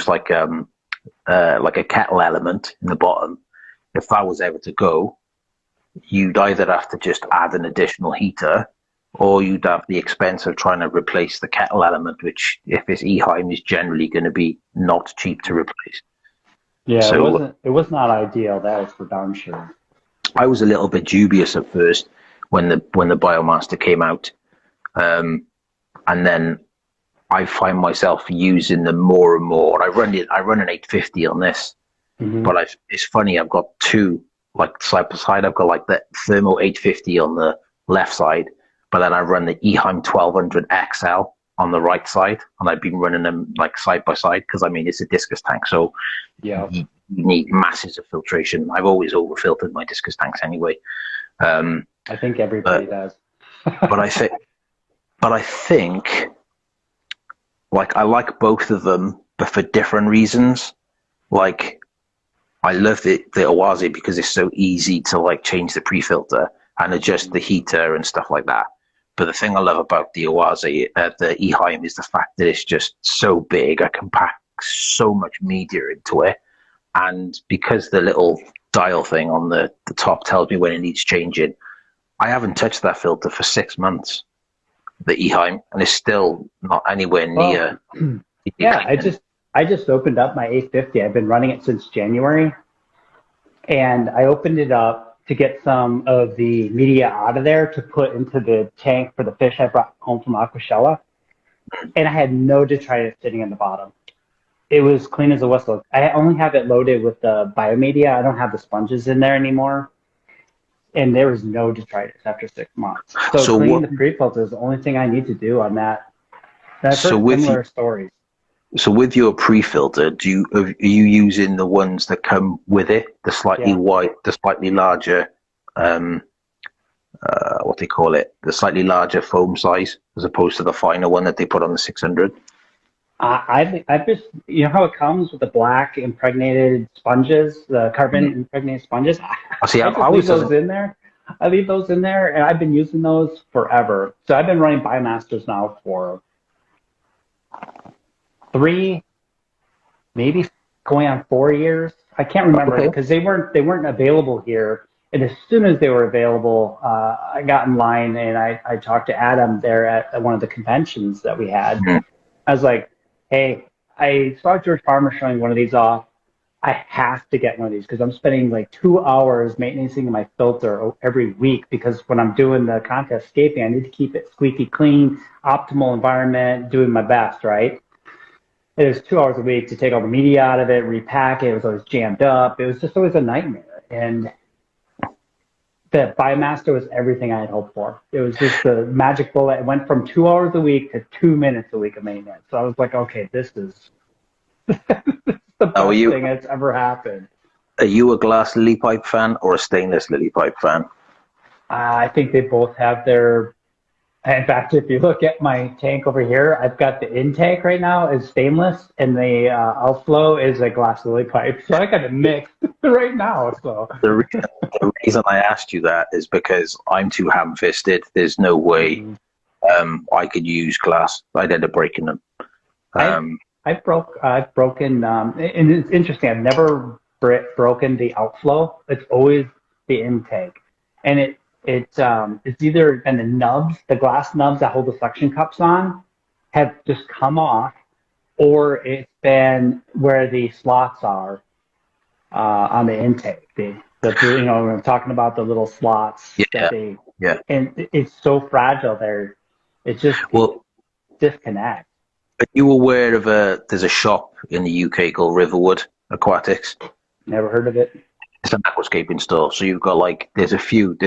like a kettle element in the bottom, if that was ever to go, you'd either have to just add an additional heater, or you'd have the expense of trying to replace the kettle element, which, if it's Eheim, is generally going to be not cheap to replace. Yeah, So it was not ideal, that is for darn sure. I was a little bit dubious at first when the Biomaster came out, um, and then I find myself using them more and more. I run an 850 on this, Hmm. but it's funny. I've got two like side by side. I've got like the Thermo 850 on the left side, but then I run the Eheim 1200 XL on the right side, and I've been running them like side by side because I mean it's a discus tank, so Yeah, you need masses of filtration. I've always over filtered my discus tanks anyway. Um, I think everybody but does. but I think but I think like I like both of them, but for different reasons. Like I love the Oase because it's so easy to like change the pre-filter and adjust the heater and stuff like that. But the thing I love about the Oase, the Eheim, is the fact that it's just so big. I can pack so much media into it, and because the little dial thing on the top tells me when it needs changing, I haven't touched that filter for 6 months, the Eheim, and it's still not anywhere Well, near. yeah, I just opened up my 850. I've been running it since January, and I opened it up to get some of the media out of there to put into the tank for the fish I brought home from Aquashella, and I had no detritus sitting in the bottom. It was clean as a whistle. I only have it loaded with the biomedia. I don't have the sponges in there anymore, and there was no detritus after 6 months. So So cleaning what? the pre-filter is the only thing I need to do on that. And I've So heard with similar stories. So with your pre-filter, are you using the ones that come with it, the slightly Yeah. wide, the slightly larger, um, what they call it, the slightly larger foam size, as opposed to the finer one that they put on the 600? I've just, you know how it comes with the black impregnated sponges, the carbon impregnated sponges? I see. I I just leave always those doesn't. in there. I leave those in there, and I've been using those forever. So I've been running Biomasters now for three, maybe going on 4 years. I can't remember Okay. because they weren't available here. And as soon as they were available, I got in line and I talked to Adam there at one of the conventions that we had. Mhm. I was like, hey, I saw George Farmer showing one of these off. I have to get one of these because I'm spending like 2 hours maintaining my filter every week because when I'm doing the contest scaping, I need to keep it squeaky clean, optimal environment, doing my best, right? It was 2 hours a week to take all the media out of it, repack it. It was always jammed up. It was just always a nightmare. And the Biomaster was everything I had hoped for. It was just the magic bullet. It went from 2 hours a week to 2 minutes a week of maintenance. So I was like, okay, this is the Now, best thing that's ever happened. are you a glass lily pipe fan or a stainless lily pipe fan? I think they both have their. In fact, if you look at my tank over here, I've got the intake right now is stainless, and the outflow is a glass lily pipe. So I got it mixed right now. So The reason I asked you that is because I'm too ham-fisted. There's no way mhm. I could use glass. I'd end up breaking them. I've Um, I've broken, and it's interesting. I've never broken the outflow. It's always the intake, and it's either been the nubs, the glass nubs that hold the suction cups on, have just come off, or it's been where the slots are on the intake. You know, I'm talking about the little slots that yeah, yeah. and it's so fragile there. It just Well, disconnects. are you aware of there's a shop in the UK called Riverwood Aquatics? Never heard of it. It's an aquascaping store. So you've got like there's a few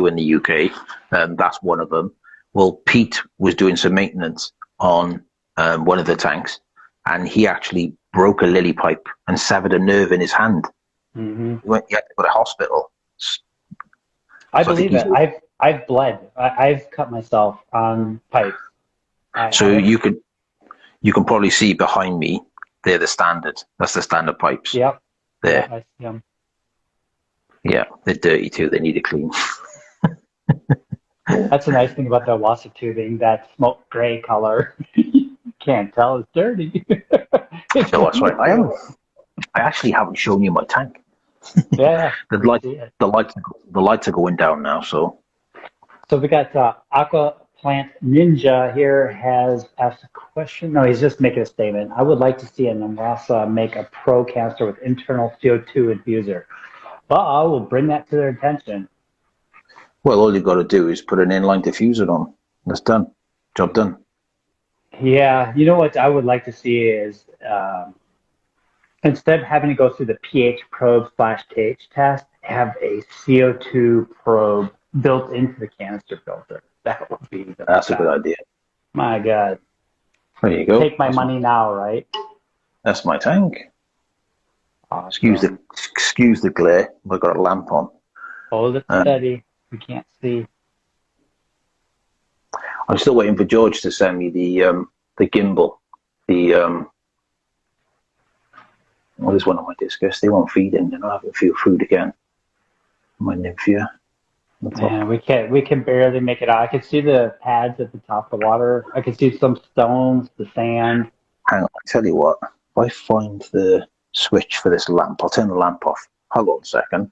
in the UK, and that's one of them. Well, Pete was doing some maintenance on one of the tanks, and he actually broke a lily pipe and severed a nerve in his hand. Hmm. You had to go to hospital. I So I think believe he's. it. I've bled. I've cut myself on pipes. So I you can probably see behind me. They're the standard. That's the standard pipes. yep. There. Yep. I see 'em. Yeah, they're dirty too. They need a clean. That's the nice thing about the Oase tubing, that smoke gray color. You can't tell it's dirty. It's No, that's right. beautiful. I actually haven't shown you my tank. Yeah, The we light. see it. The lights are going down now. So So we got Aqua Plant Ninja here has asked a question. No, he's just making a statement. I would like to see an Amwasa make a pro caster with internal CO2 infuser. Well, I will bring that to their attention. well, all you got to do is put an inline diffuser on. That's done. Job done. Yeah, you know what I would like to see is instead of having to go through the pH probe slash KH test, have a CO2 probe built into the canister filter. That would be the That's a best. good idea. My God. There you go. Take my money now, right? That's my tank. Awesome. Excuse the glare. I've got a lamp on. Hold it steady. We can't see. I'm still waiting for George to send me the gimbal. The well, there's one on my discus. They won't feed in. They're not having food again. My Nymphia. Man, we can barely make it out. I can see the pads at the top of the water. I can see some stones, the sand. Hang on, I tell you what. If I find the switch for this lamp, I'll turn the lamp off. Hold on a second.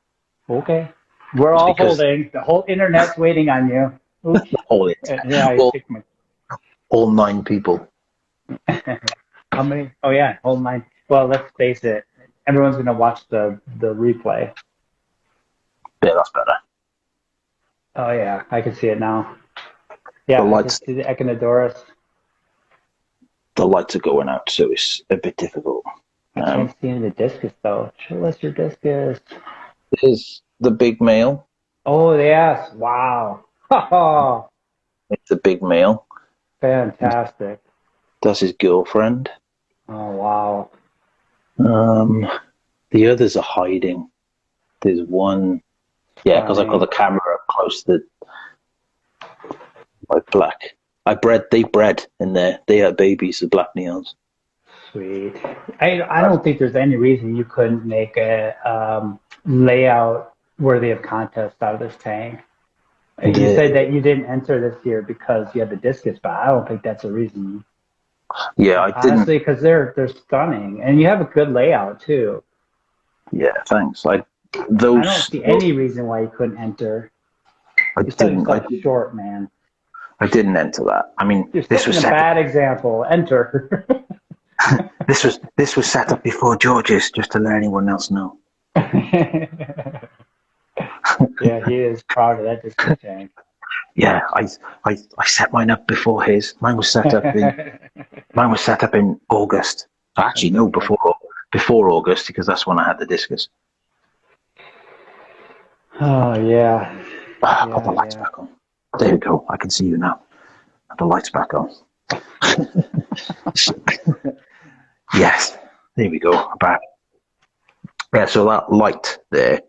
Okay. We're all holding. The whole internet's waiting on you. Oops. All, Yeah, I picked my. all 9 people. How many? Oh yeah, whole 9. Well, let's face it. Everyone's gonna watch the replay. Yeah, that's better. Oh yeah, I can see it now. Yeah, The I can lights, see the Echinodorus. the lights are going out, so it's a bit difficult. I can't see the discus though. Show us your discus. This is the big male. Oh yes! Wow. Oh, It's the big male. fantastic. That's his girlfriend. Oh wow. The others are hiding. There's one. Yeah, because I've got the camera up close to my black. They bred in there. They are babies of black neons. Sweet. I don't think there's any reason you couldn't make a layout worthy of contest out of this tank. You said that you didn't enter this year because you had the discus, but I don't think that's a reason. Yeah, I didn't. Honestly, because they're stunning, and you have a good layout too. Yeah, thanks. I don't see any reason why you couldn't enter. You set yourself short, man. I didn't enter that. I mean, You're this was setting a bad example. Enter. this was set up before George's, just to let anyone else know. Yeah, he is proud of that discus tank. Yeah, I set mine up before his. Mine was set up in August. Actually, no, before August, because that's when I had the discus. Oh yeah. Put the lights back on. There we go. I can see you now. Put the lights back on. Yes. There we go. Back. Yeah. So that light there,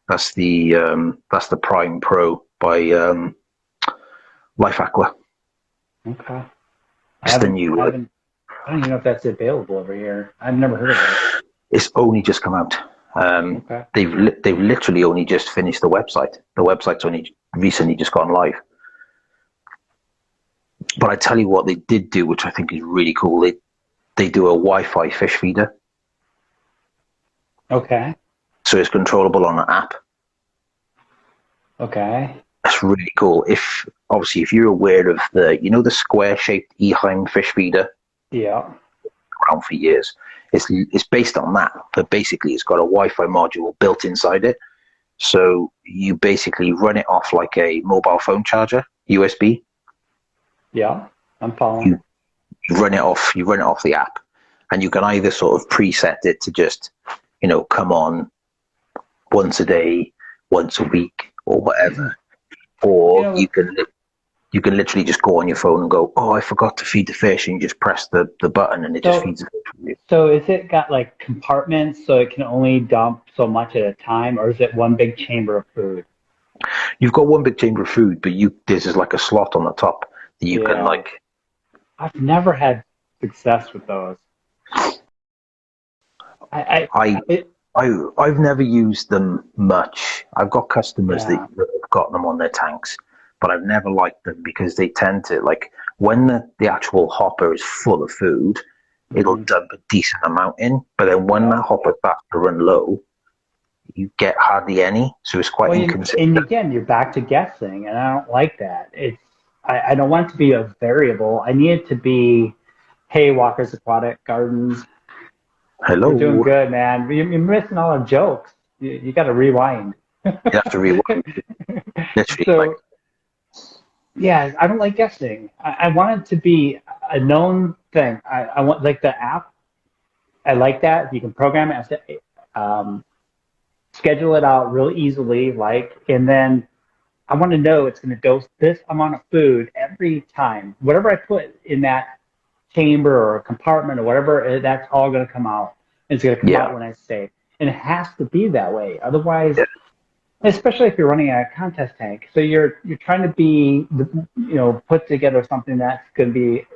that's the Prime Pro by Life Aqua. Okay. It's the new. I don't even know if that's available over here. I've never heard of it. It's only just come out. Okay. They've literally only just finished the website. The website's only recently just gone live. But I tell you what they did do, which I think is really cool. They do a Wi-Fi fish feeder. Okay. So it's controllable on an app. Okay. That's really cool. If you're aware of the square-shaped Eheim fish feeder. Yeah. Around for years. It's based on that, but basically it's got a Wi-Fi module built inside it. So you basically run it off like a mobile phone charger, USB. Yeah, I'm following. You run it off the app, and you can either sort of preset it to just, come on once a day, once a week, or whatever, or you can literally just go on your phone and go, oh, I forgot to feed the fish, and you just press the button and it just feeds the fish. So is it got like compartments so it can only dump so much at a time, or is it one big chamber of food? You've got one big chamber of food, but there's just like a slot on the top that you can Yeah, like. I've never had success with those. I, I it, I've never used them much. I've got customers yeah. that have got them on their tanks, but I've never liked them because they tend to like when the actual hopper is full of food, it'll Mhm. dump a decent amount in. But then when Yep. that hopper starts to run low, you get hardly any. So it's quite Well, and inconsistent. again, you're back to guessing, and I don't like that. I don't want it to be a variable. I need it to be, hey, Walker's Aquatic Gardens, we're doing Hello, good, man. You're missing all our jokes. You got to rewind. you have to rewind. Literally, like So, yeah, I don't like guessing. I want it to be a known thing. I want, like the app, I like that. You can program it, um, schedule it out real easily, and then I want to know it's going to dose this amount of food every time. Whatever I put in that chamber or compartment or whatever, that's all going to come out. It's going to come yeah, out when I say. And it has to be that way. Otherwise, yeah, especially if you're running a contest tank, so you're trying to be, put together something that's going to be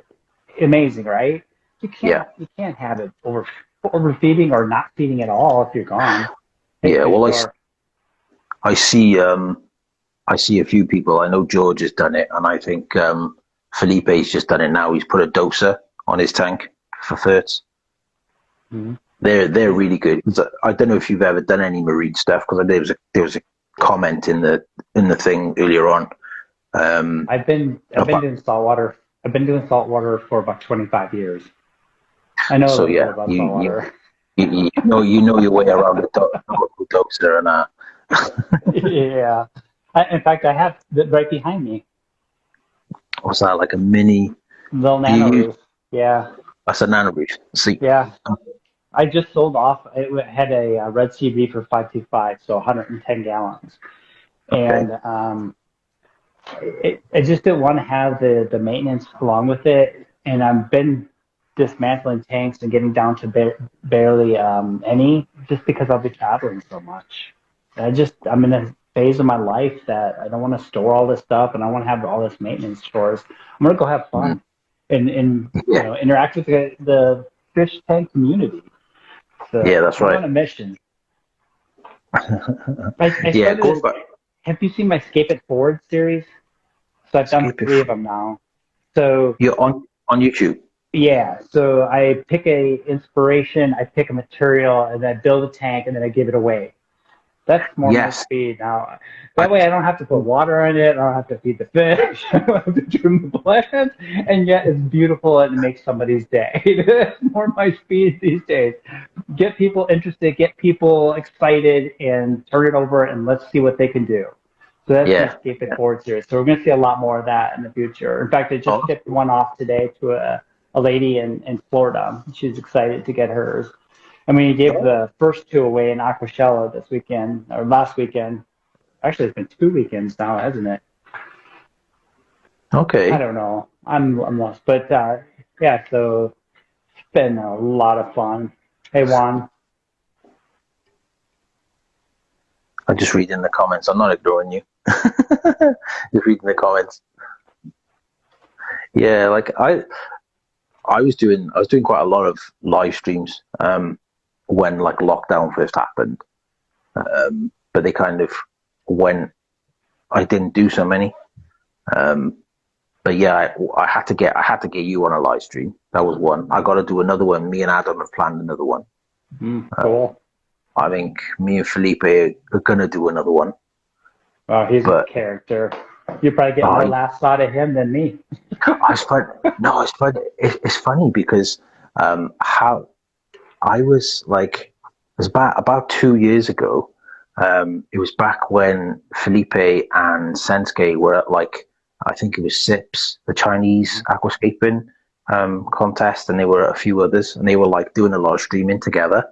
amazing, right? yeah, You can't have it overfeeding or not feeding at all if you're gone. Hey, yeah. fish Well, store. I see. I see a few people. I know George has done it, and I think Felipe's just done it now. He's put a doser on his tank for ferts. Mhm. They're really good. I don't know if you've ever done any marine stuff because there was a comment in the thing earlier on. Um, I've been about, doing saltwater. I've been doing saltwater for about 25 years. I know a so little bit yeah, about saltwater. you know your way around the doser and Yeah. In fact, I have right behind me, what's that like a mini? little Do nano you use roof. Yeah, that's a nano reef? See, yeah. I just sold off. It had a Red Sea Reefer 525, so 110 gallons, okay, and I just didn't want to have the maintenance along with it. And I've been dismantling tanks and getting down to barely any, just because I'll be traveling so much. I'm in a phase of my life that I don't want to store all this stuff and I want to have all this maintenance chores. I'm gonna go have mm, fun and yeah, interact with the fish tank community. yeah, So that's I'm right. on a mission. I Yeah, started going this. back, Have you seen my Scape It Forward series? So I've done escape it. 3 of them now. So You're on YouTube. yeah, so I pick a inspiration, I pick a material, and then I build a tank, and then I give it away. That's more my Yes, speed now. I, That way, I don't have to put water in it. I don't have to feed the fish. I don't have to trim the plants, and yet it's beautiful and it makes somebody's day. It's more my speed these days. Get people interested, get people excited, and turn it over, and let's see what they can do. So that's my yeah. Escape It Forward series. So we're going to see a lot more of that in the future. In fact, I just Oh, shipped one off today to a lady in Florida. She's excited to get hers. And we gave oh, the first 2 away in Aquascaping this weekend, or last weekend. Actually, it's been 2 weekends now, hasn't it? I okay. don't know. I'm lost. But yeah, so it's been a lot of fun. Hey, Juan. I'm just reading the comments. I'm not ignoring you. Just reading the comments. Yeah, like I was doing quite a lot of live streams when like lockdown first happened. But they kind of when I didn't do so many. Um, but yeah, I had to get you on a live stream. That was one. I got to do another one. Me and Adam have planned another one. Cool. I think me and Felipe are gonna do another one. Wow, he's a But character. You probably get more I laughs out of him than me. I find no, it's funny because how I was like it was about 2 years ago. It was back when Felipe and Sensuke were at like I think it was SIPS, the Chinese Aquascaping contest, and they were at a few others, and they were like doing a lot of streaming together.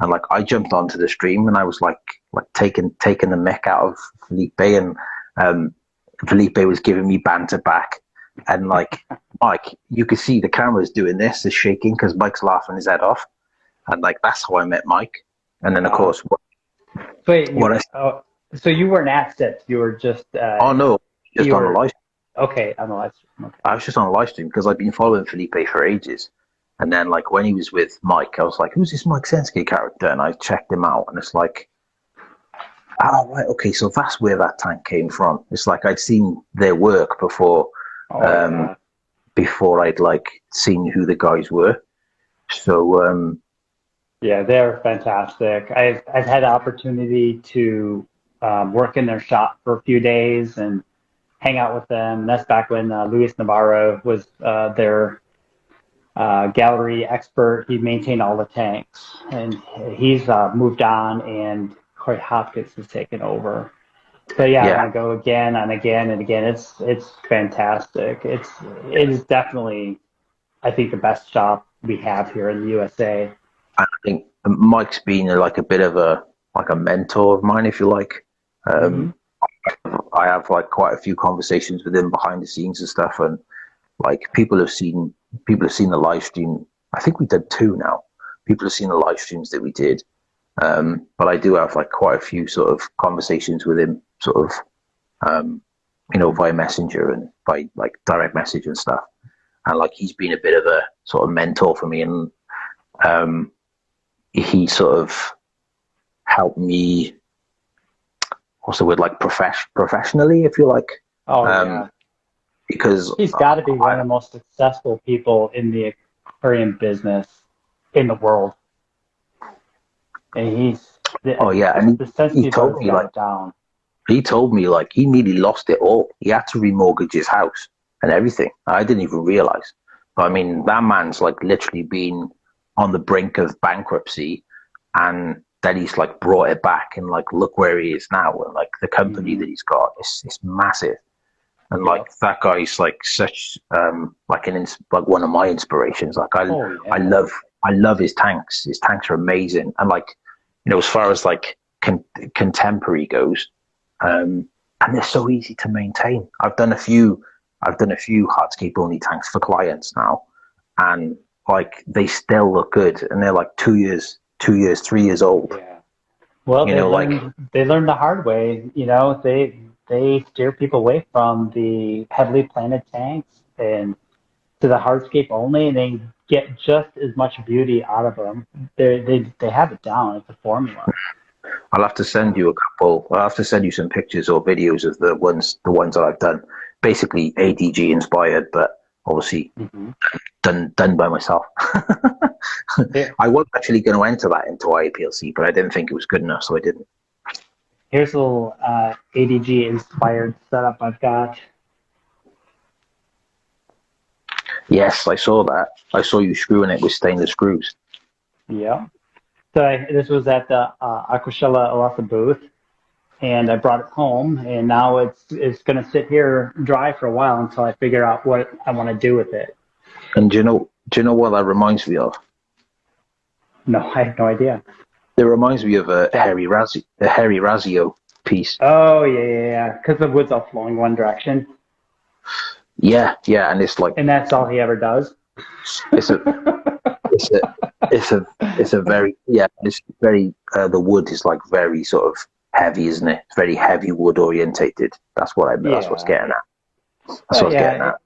And like I jumped onto the stream, and I was like taking the mick out of Felipe, and um, Felipe was giving me banter back, And like Mike, you could see the camera's doing this, is shaking because Mike's laughing his head off, and like that's how I met Mike. And then of Wow. course, Wait, what I so you weren't at SIP. You were just oh no, just you on a were live. okay on the live stream. Okay. I was just on a live stream because I've been following Felipe for ages. And then like when he was with Mike, I was like, "Who's this Mike Senske character?" And I checked him out, and it's like, oh right, okay, so that's where that tank came from. It's like I'd seen their work before, Oh um, yeah. before I'd like seen who the guys were. So Yeah, they're fantastic. I've had the opportunity to work in their shop for a few days and hang out with them. That's back when Luis Navarro was their gallery expert. He maintained all the tanks, and he's moved on, and Corey Hopkins has taken over. So yeah, I yeah, want to go again and again and again. It's fantastic. It is definitely, I think, the best shop we have here in the USA. I think Mike's been like a bit of a mentor of mine, if you like. Hmm. Um, I have like quite a few conversations with him behind the scenes and stuff, and like people have seen the live stream. I think we did two now. People have seen the live streams that we did, but I do have like quite a few sort of conversations with him, sort of via messenger and by like direct message and stuff. And like he's been a bit of a sort of mentor for me, and um, he sort of helped me. What's the word, like professionally, if you like, Oh um, yeah, because he's got to be one of the most successful people in the aquarium business in the world, and oh yeah, and the he Sensitive told has me got like it down. he nearly lost it all. He had to remortgage his house and everything. I didn't even realize. But I mean, that man's like literally been on the brink of bankruptcy, and then he's like brought it back, and like look where he is now, and like the company Hmm. that he's got is massive. And like Yep. that guy's like such like like one of my inspirations. Like Oh I yeah. love I love his tanks. His tanks are amazing, and like as far as like contemporary goes, and they're so easy to maintain. I've done a few hardscape only tanks for clients now, and like they still look good, and they're like 2 years, 3 years old. Yeah. Well, Like they learned the hard way. They steer people away from the heavily planted tanks and to the hardscape only, and they get just as much beauty out of them. They have it down. It's a formula. I'll have to send you a couple. I'll have to send you some pictures or videos of the ones that I've done. Basically ADG inspired, but obviously Hmm. done by myself. Here, I was actually going to enter that into IAPLC, but I didn't think it was good enough, so I didn't. here's a little ADG inspired setup I've got. Yes, I saw that. I saw you screwing it with stainless screws. Yeah. So this was at the Aquashella Oase booth, and I brought it home, and now it's going to sit here dry for a while until I figure out what I want to do with it. And do you know what that reminds me of? No, I have no idea. It reminds me of That. A Harry Razio piece. Oh yeah. Because the wood's all flowing one direction, Yeah, yeah, and it's like and that's all he ever does. it's a it's a it's a very it's very the wood is like very sort of heavy, isn't it? It's very heavy wood orientated. That's what's Yeah. getting at. That's what's getting Yeah. at.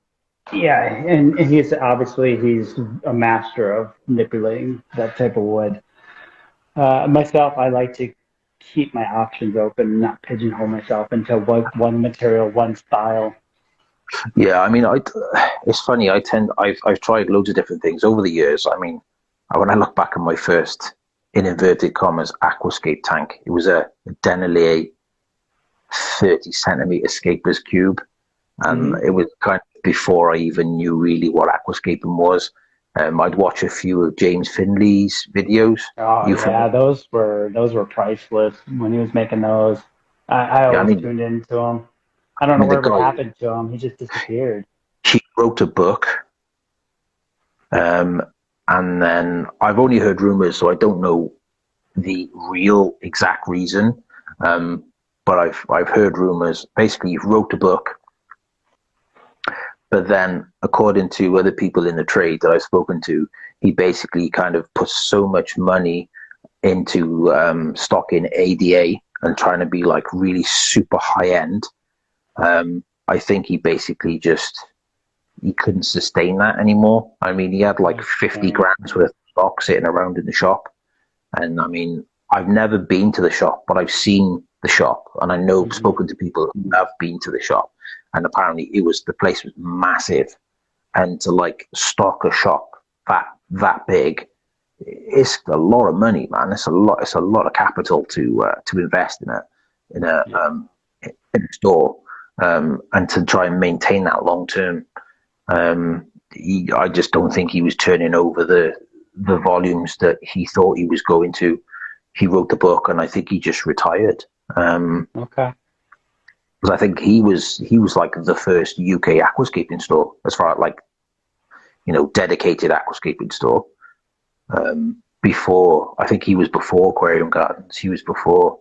Yeah, and he's a master of manipulating that type of wood. Myself, I like to keep my options open and not pigeonhole myself into one material, one style. Yeah, I mean, it's funny. I've tried loads of different things over the years. I mean, when I look back at my first, in inverted commas, aquascape tank, it was a Denelier 30 centimeter scapers cube, and Hmm. it was kind of before I even knew really what aquascaping was. I'd watch a few of James Finley's videos. Oh You yeah, familiar? those were priceless when he was making those. I Yeah, I always mean, tuned into him. I don't know the whatever guy, happened to him. He just disappeared. he wrote a book. Um, and then I've only heard rumors, so I don't know the real exact reason. Um, but I've heard rumors. Basically, he wrote a book But then, according to other people in the trade that I've spoken to, he basically kind of puts so much money into stocking ADA and trying to be like really super high end. I think he basically he couldn't sustain that anymore. I mean, he had like 50 grams worth of stock sitting around in the shop. And I mean, I've never been to the shop, but I've seen the shop, and I know spoken to people who have been to the shop, and apparently the place was massive, and to like stock a shop that big, it's a lot of money, man. It's a lot of capital to invest in a store, and to try and maintain that long term. I just don't think he was turning over the volumes that he thought he was going to. He wrote the book, and I think he just retired. Okay. Because I think he was like the first UK aquascaping store, as far as like, dedicated aquascaping store. I think he was before Aquarium Gardens. He was before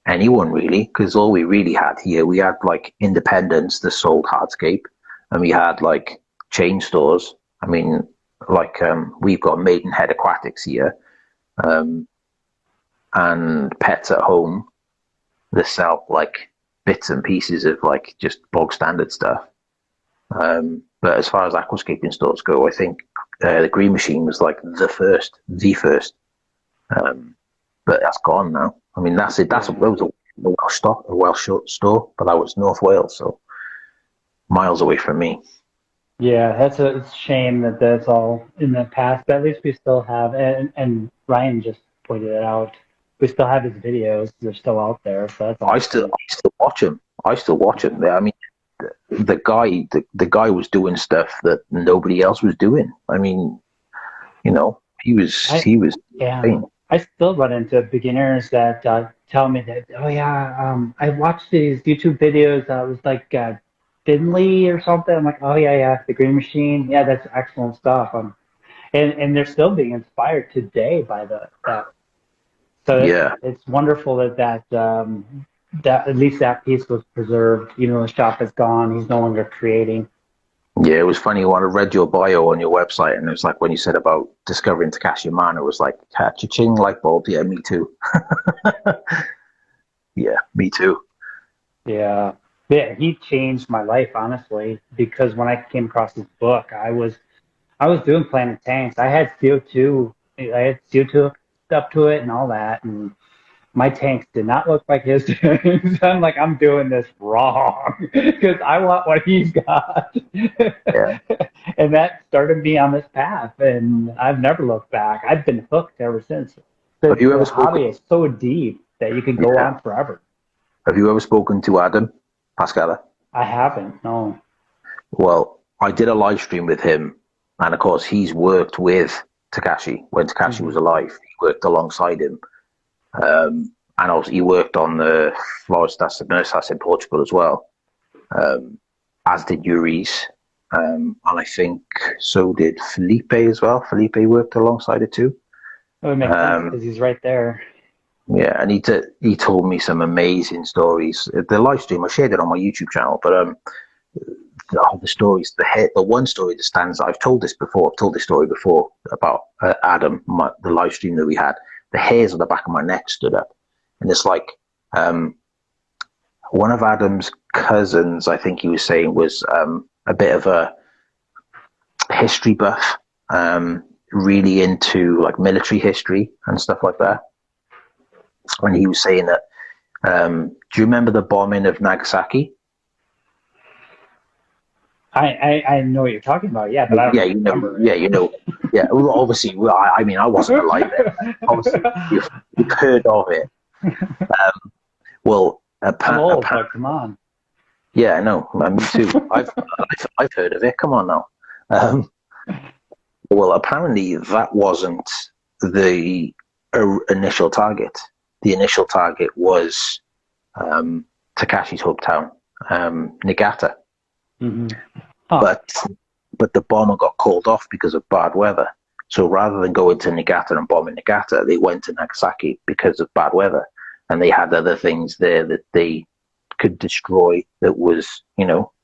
anyone really, because all we really had here, we had like independents that sold hardscape, and we had like chain stores. I mean, like we've got Maidenhead Aquatics here, and Pets at Home that sell like bits and pieces of like just bog standard stuff. But as far as aquascaping stores go, I think the Green Machine was like the first. But that's gone now. I mean, that's it. That was a Welsh store, but that was North Wales, so miles away from me. Yeah, it's a shame that that's all in the past, but at least we still have, and Ryan just pointed it out, we still have his videos. They're still out there, so that's awesome. I still watch him. I mean, the guy was doing stuff that nobody else was doing. I mean, he was yeah. I still run into beginners that tell me that, oh yeah, I watched these YouTube videos. It was like Finley or something. I'm like, oh yeah, the Green Machine. Yeah, that's excellent stuff. And they're still being inspired today by that. So it's wonderful that at least that piece was preserved. Even though the shop is gone, he's no longer creating. Yeah, it was funny when I read your bio on your website, and it was like when you said about discovering Takashi Man, it was like, cha-ching, light bulb. Yeah, me too. Yeah, me too. Yeah, he changed my life, honestly, because when I came across his book, I was doing Planet Tanks. I had CO2 hooked up to it and all that, and my tanks did not look like his tanks. I'm like, I'm doing this wrong because I want what he's got. Yeah. And that started me on this path, and I've never looked back. I've been hooked ever since. The hobby is so deep that you can go on forever. Have you ever spoken to Adam Pascala? I haven't, no. Well, I did a live stream with him, and of course he's worked with Takashi when Takashi was alive. He worked alongside him. And also he worked on the Floresta Submersas in Portugal as well, as did Yuri's, and I think so did Felipe as well. Felipe worked alongside it too. Oh, it makes sense because he's right there. Yeah, and he told me some amazing stories. The live stream, I shared it on my YouTube channel, but the stories, the one story that stands, I've told this story before about Adam, the live stream that we had. The hairs on the back of my neck stood up, and it's like one of Adam's cousins, I think he was saying, was a bit of a history buff, really into like military history and stuff like that. And he was saying that, do you remember the bombing of Nagasaki? I know what you're talking about, yeah, but I don't remember. Yeah. Well, obviously, I mean, I wasn't alive then. Obviously, you've heard of it. Well, I'm old, but come on. Yeah, I know. Me too. I've heard of it. Come on now. Well, apparently that wasn't the initial target. The initial target was Takashi's hometown, Niigata. Mm-hmm. Huh. But the bomber got called off because of bad weather. So rather than going to Niigata and bombing Niigata, they went to Nagasaki because of bad weather, and they had other things there that they could destroy that was,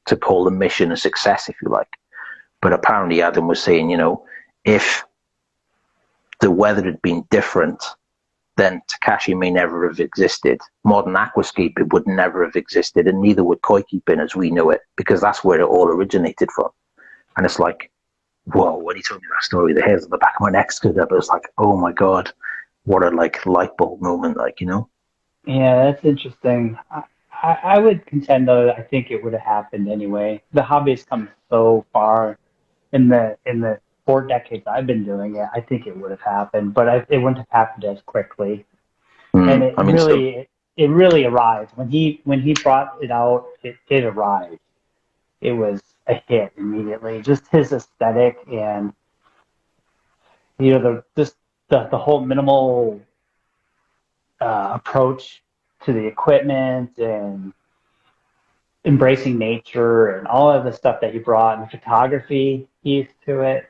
to call the mission a success, if you like. But apparently Adam was saying, if the weather had been different, then Takashi may never have existed. Modern aquascaping would never have existed, and neither would koi keeping as we know it, because that's where it all originated from. And it's like, whoa, when he told me that story, the hairs on the back of my neck stood up. It was like, oh my God, what a light bulb moment, Yeah, that's interesting. I would contend though that I think it would have happened anyway. The hobby has come so far in the 4 decades I've been doing it. I think it would have happened, but it wouldn't have happened as quickly. And I mean, so it really arrived when he brought it out. It arrived. It was a hit immediately. Just his aesthetic and the whole minimal approach to the equipment and embracing nature and all of the stuff that he brought and the photography piece to it.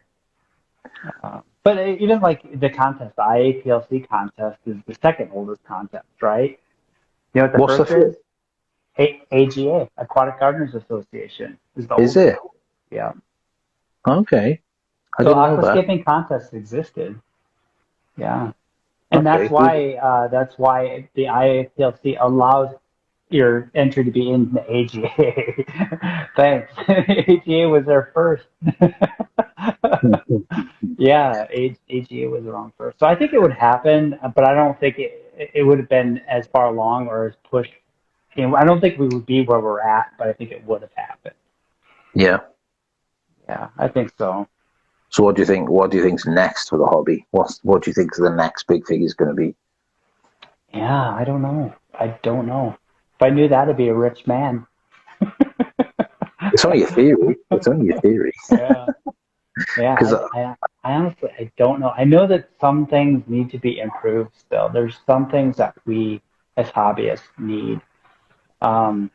But even like the contest, the IAPLC contest is the second oldest contest, right? You know what the what's first the is? AGA, Aquatic Gardeners Association, is the is oldest. it? Yeah. Okay, I So didn't know that. aquascaping contests existed. Yeah. And Okay, that's why the IAPLC allows your entry to be in the AGA. Thanks. AGA was there first. Yeah, AGA was around first. So I think it would happen, but I don't think it would have been as far along or as pushed. I don't think we would be where we're at, but I think it would have happened. yeah. Yeah, I think so. So what do you think? What do you think's next for the hobby? What do you think the next big thing is going to be? Yeah, I don't know. I don't know. If I knew that, I'd be a rich man. It's only a theory. It's only a theory. Yeah. Yeah, Because I honestly, I don't know. I know that some things need to be improved still. There's some things that we as hobbyists need. Um,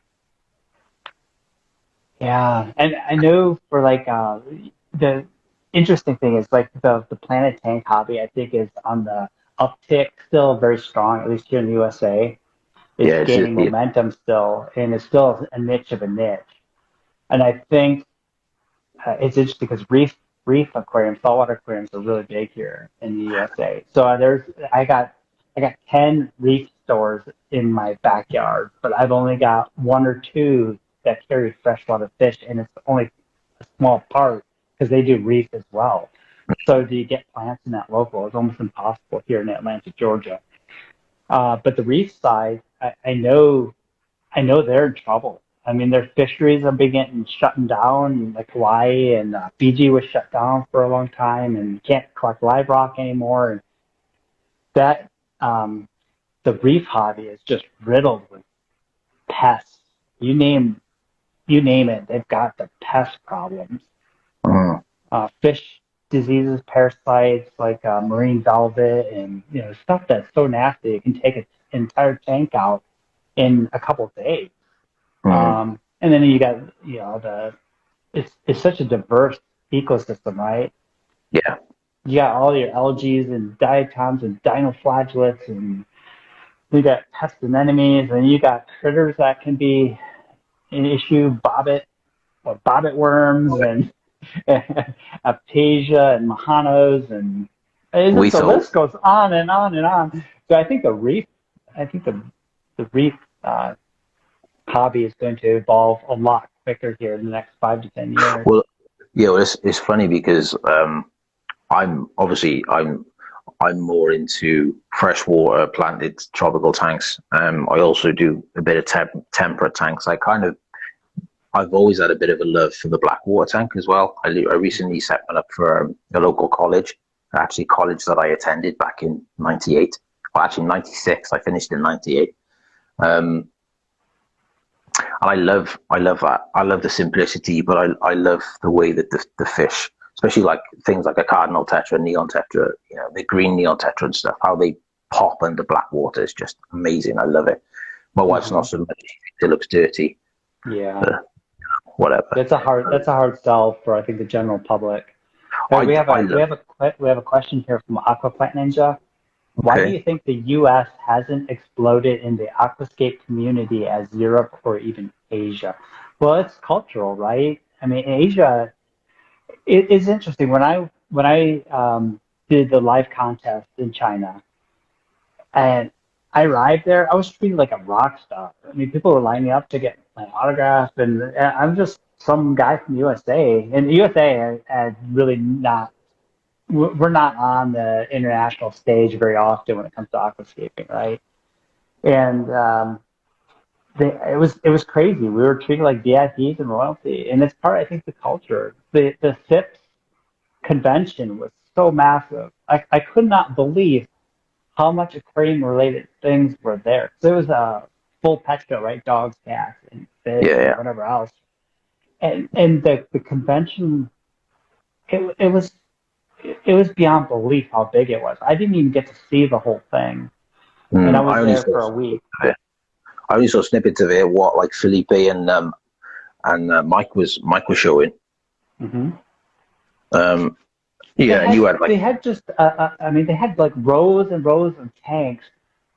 yeah, and I know for like the interesting thing is like the Planet Tank hobby, I think is on the uptick still very strong, at least here in the USA. It's yeah, gaining momentum still, and it's still a niche of a niche. And I think it's interesting because reef aquariums, saltwater aquariums are really big here in the USA. So I got 10 reef stores in my backyard, but I've only got one or two that carry freshwater fish, and it's only a small part because they do reef as well. So do you get plants in that local? It's almost impossible here in Atlanta, Georgia. But the reef side, I know they're in trouble. I mean, their fisheries are beginning shutting down, like Hawaii and Fiji was shut down for a long time, and you can't collect live rock anymore. And that the reef hobby is just riddled with pests. You name it, they've got the pest problems. mm, Fish diseases, parasites like marine velvet, and stuff that's so nasty it can take an entire tank out in a couple of days. And then you got it's such a diverse ecosystem, right? yeah. You got all your algae and diatoms and dinoflagellates, and you got pests and enemies, and you got critters that can be an issue, bobbit worms, and aptasia and mahanos, and the list goes on and on and on. So I think the reef hobby is going to evolve a lot quicker here in the next 5 to 10 years. Well, yeah. Well, it's funny because I'm more into freshwater planted tropical tanks. I also do a bit of temperate tanks. I've always had a bit of a love for the black water tank as well. I recently set one up for a local college, actually college that I attended back in '98. Well, actually '96. I finished in '98. And I love that. I love the simplicity, but I love the way that the fish, especially like things like a cardinal tetra, neon tetra, the green neon tetra and stuff, how they pop under black water is just amazing. I love it. My wife's not so much. It looks dirty. Yeah. But whatever. That's a hard sell for I think the general public. We have a question here from Aquaplant Ninja. Why do you think the U.S. hasn't exploded in the aquascape community as Europe or even Asia? Well, it's cultural, right? I mean, Asia, it's interesting. When I did the live contest in China, and I arrived there, I was treated like a rock star. I mean, people were lining up to get my autograph, and I'm just some guy from the USA. And the USA had really not, we're not on the international stage very often when it comes to aquascaping, right? And it was crazy. We were treated like VIPs and royalty, and it's part, I think, the culture. The SIPS convention was so massive. I could not believe how much aquarium related things were there. So it was a full pet show, right? Dogs, cats, and fish, Yeah, and yeah. whatever else. And the convention, it was beyond belief how big it was. I didn't even get to see the whole thing, and I Mm, was there for a week. I only saw snippets of it. What like Felipe and Mike was showing. Hmm. Um, They yeah, and you had had like they had just I mean they had like rows and rows of tanks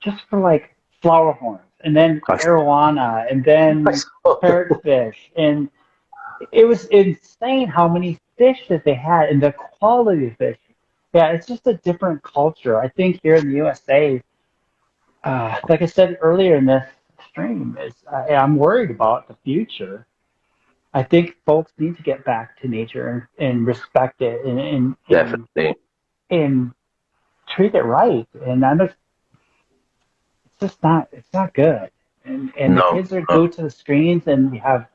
just for like flower horns and then I, arowana and I then saw. parrotfish, and it was insane how many fish that they had and the quality of fish. Yeah, it's just a different culture. I think here in the USA, like I said earlier in this stream, is I'm worried about the future. I think folks need to get back to nature and respect it Definitely. and treat it right. And it's just not, it's not good. And the No, kids are no. glued to the screens, and we have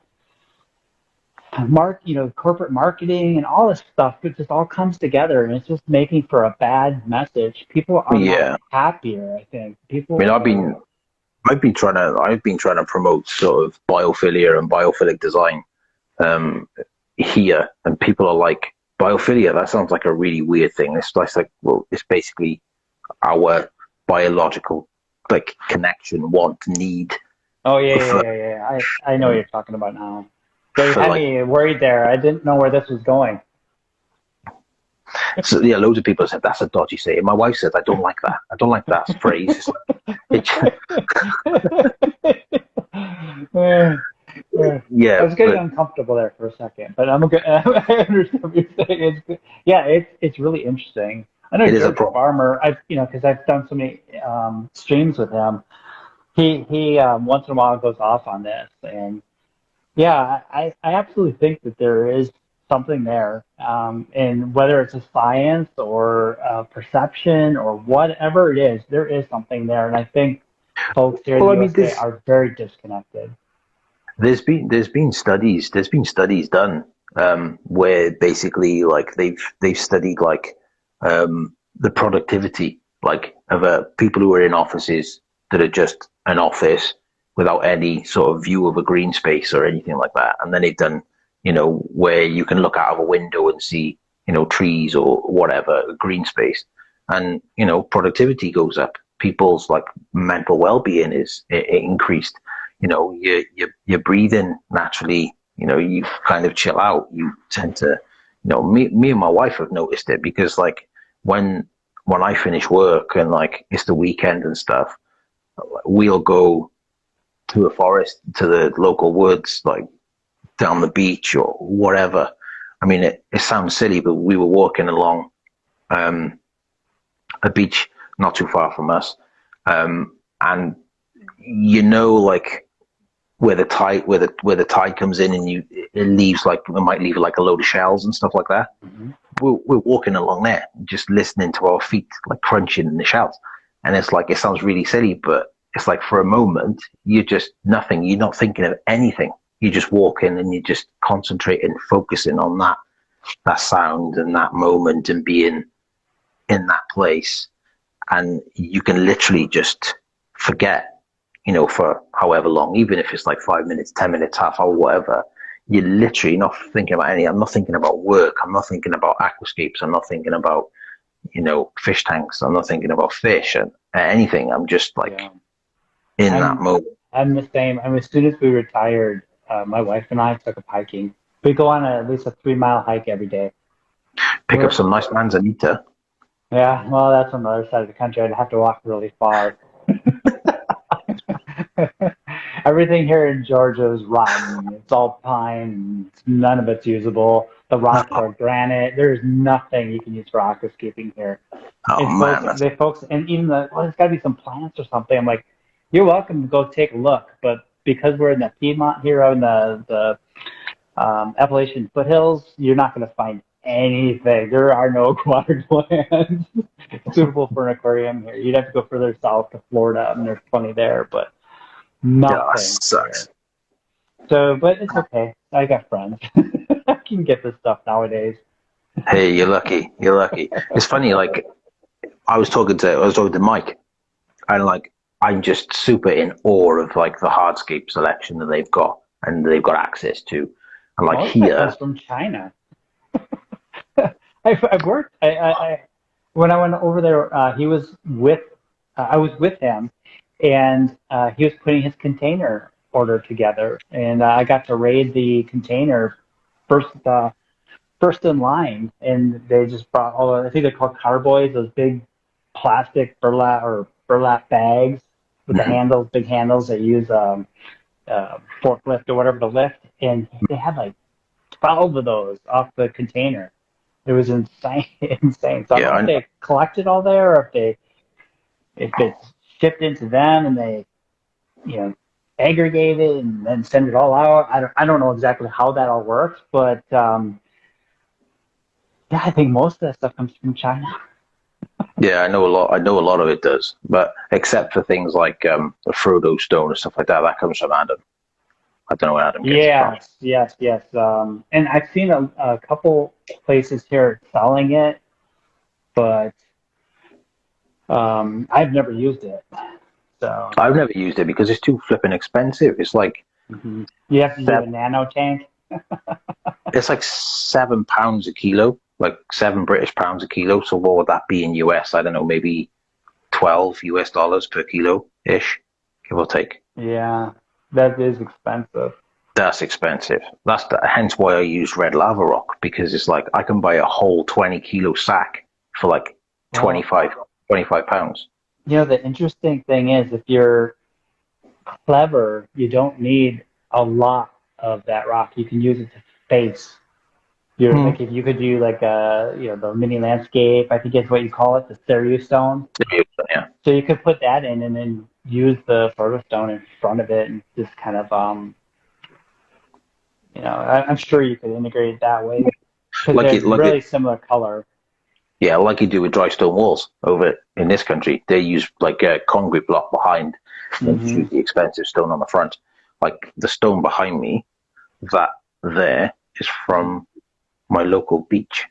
corporate marketing and all this stuff. It just all comes together, and it's just making for a bad message. People are not Yeah. happier. I think I mean, people are. I've been trying to promote sort of biophilia and biophilic design um, here, and people are like, biophilia. That sounds like a really weird thing. Like, well, it's basically our biological like connection, want, need Oh yeah, yeah, for yeah, yeah. I know what you're talking about now. Yeah, you for had like. me worried there. I didn't know where this was going. So, yeah, loads of people said that's a dodgy saying. My wife said I don't like that. I don't like that phrase. It's like, I yeah, was getting but uncomfortable there for a second, but I'm good. I understand what you're saying. Yeah, it's really interesting. I know it is a George problem. Farmer. Because I've done so many streams with him. He once in a while goes off on this, and yeah, I absolutely think that there is something there, and whether it's a science or perception or whatever it is, there is something there, and I think folks here in Well, the I mean, USA are very disconnected. there's been studies done where basically like they've studied like the productivity like of people who are in offices that are just an office without any sort of view of a green space or anything like that, and then they've done where you can look out of a window and see trees or whatever green space, and productivity goes up. People's like mental well-being is increased. You're breathing naturally. You kind of chill out. You tend to, me and my wife have noticed it because like when when I finish work and like it's the weekend and stuff, we'll go to a forest, to the local woods, like down the beach or whatever. I mean, it sounds silly, but we were walking along um, a beach not too far from us, and like where the tide comes in and it leaves like it might leave like a load of shells and stuff like that. Hmm. We're walking along there, just listening to our feet like crunching in the shells, and it's like it sounds really silly, but it's like for a moment you're just nothing. You're not thinking of anything. You're just walking and you're just concentrating, focusing on that sound and that moment and being in that place, and you can literally just forget, for however long, even if it's like 5 minutes, 10 minutes, half hour, whatever. You're literally not thinking about anything. I'm not thinking about work. I'm not thinking about aquascapes. I'm not thinking about, fish tanks. I'm not thinking about fish and anything. I'm just like Yeah, in that I'm moment. I'm the same. As soon as we retired, my wife and I took up hiking. We go on at least a 3 mile hike every day. Pick up We're some nice manzanita. Yeah, well, that's on the other side of the country. I'd have to walk really far. Everything here in Georgia is rotten. It's all pine. None of it's usable. The rocks are granite. There's nothing you can use for aquascaping here. Oh And man, that's folks, and even there's got to be some plants or something. I'm like, you're welcome to go take a look, but because we're in the Piedmont here in the Appalachian foothills, you're not going to find anything. There are no aquatic plants suitable for an aquarium here. You'd have to go further south to Florida, and there's plenty there, but yeah, that nothing sucks. here. So, but it's okay. I got friends. I can get this stuff nowadays. Hey, you're lucky. You're lucky. It's funny. Like I was talking to Mike, and like I'm just super in awe of like the hardscape selection that they've got and they've got access to. And like Most of it here, comes from China. I've worked. When I went over there, he was with. I was with him, and he was putting his container order together, and I got to raid the container first. First in line, and they just brought all. I think they're called carboys, those big plastic burlap bags with the mhm. handles, big handles that use forklift or whatever to lift, and they had like 12 of those off the container. It was insane, insane. So I Yeah, don't know if they collected all there, or if it's shipped into them and they, you know, aggregate it and then send it all out. I don't know exactly how that all works, but yeah, I think most of that stuff comes from China. yeah, I know a lot. I know a lot of it does, but except for things like the Frodo Stone and stuff like that, that comes from Adam. I don't know where Adam gets it from. Yes, yes, yes. And I've seen a couple places here selling it, but I've never used it. So I've never used it because it's too flipping expensive. It's like you have to do a seven, nano tank. it's like £7 a kilo, like £7 British a kilo. So what would that be in US? I don't know, maybe 12 US dollars per kilo ish, give or take. Yeah, that is expensive. That's expensive. Hence why I use red lava rock because it's like I can buy a whole 20 kilo sack for like Well, 25 pounds. the interesting thing is if you're clever, you don't need a lot of that rock. You can use it to face. You're Hmm. like if you could do like the mini landscape, I think is what you call it, the stereo stone. Yeah. So you could put that in and then use the photo stone in front of it and just kind of I'm sure you could integrate it that way because Like they're it, like it, really similar color. yeah, like you do with dry stone walls over in this country. They use like a concrete block behind and then just Hmm. use the expensive stone on the front. Like the stone behind me, that there is from my local beach.